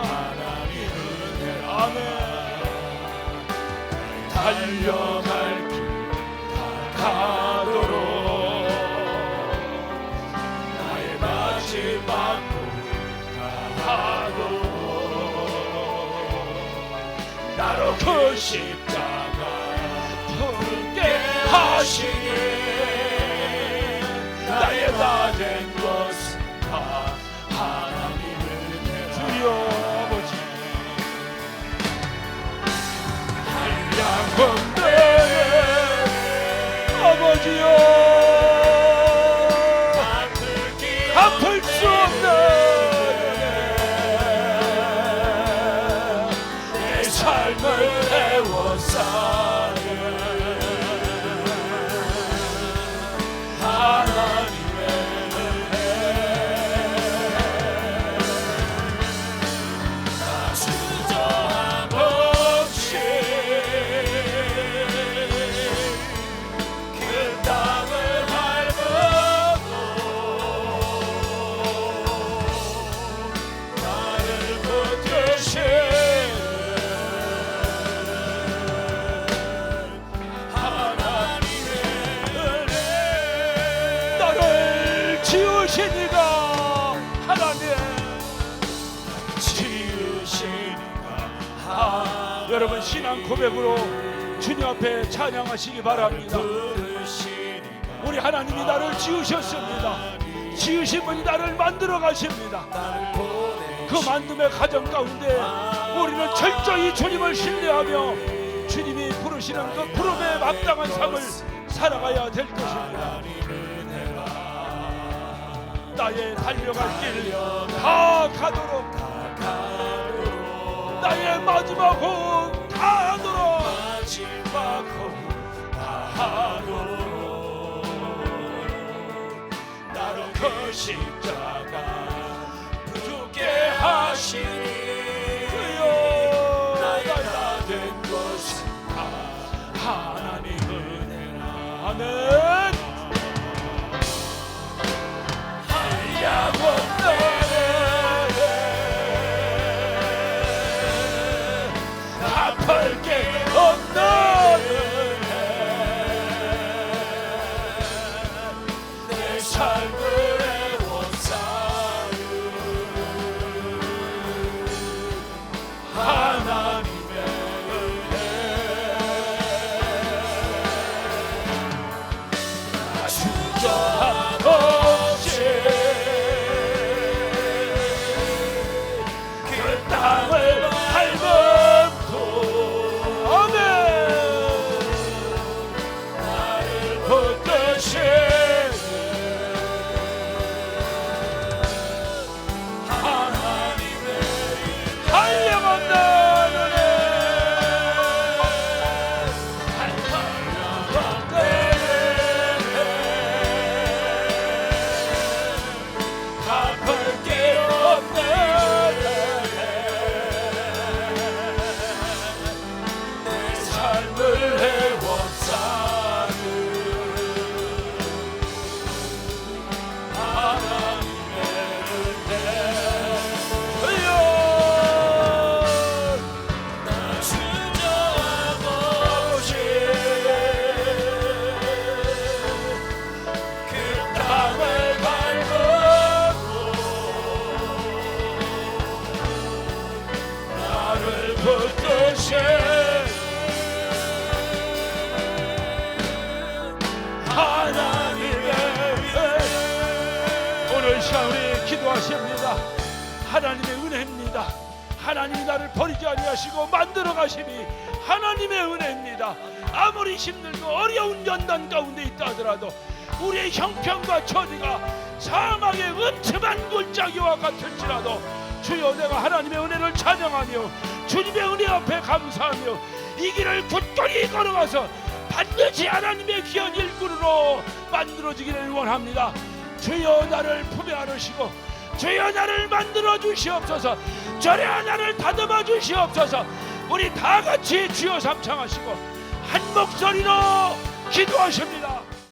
아멘. 달려갈 길 가도록 나의 마지막 꿈 다하도록 나로 그 십자가 품게 하시니 나의 다 된 것은 다 하나님의 은혜라. 주여 아버지 한량없네 아버지여 갚을 수 없는 내 삶을 태워사는 하나님의 은혜 나 주저함 없이 그 땅을 밟아도 나를 붙드시는 하나님의 은혜 나를 지으시니가 하나님 지으시니가 여러분 신앙 고백으로 주님 앞에 찬양하시기 바랍니다. 우리 하나님이 나를 지으셨습니다. 지으신 분이 나를 만들어 가십니다. 그 만듦의 과정 가운데 우리는 철저히 주님을 신뢰하며 주님이 부르시는 그 부름에 마땅한 삶을 살아가야 될 것입니다. 나의 달려갈 길 다 가도록 나의 마지막 호흡 다 하도록 나로 그 십자가 부르게 하시니 그여 나의 다 된 것은 다 하나님 은혜라. 아멘. 한량없네 갚을 게 없는 은혜 내 삶을 애워싸는 하나님의 은혜 나 주저함 없이 그 땅을 밟음도 아멘 나를 붙드시는 하나님의 한량없는 은혜 한량없는 은혜 갚을 게 없는 내 삶을 해워싸는 하나님의 은혜 주여 나 주저함 없이 그 땅을 밟고 나를 붙드신 하나님의 오늘 시간 우리 기도하십니다. 하나님의 은혜입니다. 하나님이 나를 버리지 아니하시고 만들어 가심이 하나님의 은혜입니다. 아무리 힘들고 어려운 연단 가운데 있다 하더라도 우리의 형편과 처지가 사망의 음침한 골짜기와 같을지라도 주여 내가 하나님의 은혜를 찬양하며 주님의 은혜 앞에 감사하며 이 길을 굳건히 걸어가서 반드시 하나님의 귀한 일꾼으로 만들어지기를 원합니다. 주여 나를 품에 안으시고 주여 나를 만들어 주시옵소서. 주여 나를 다듬어 주시옵소서. 우리 다 같이 주여 삼창하시고 한 목소리로 기도하십니다.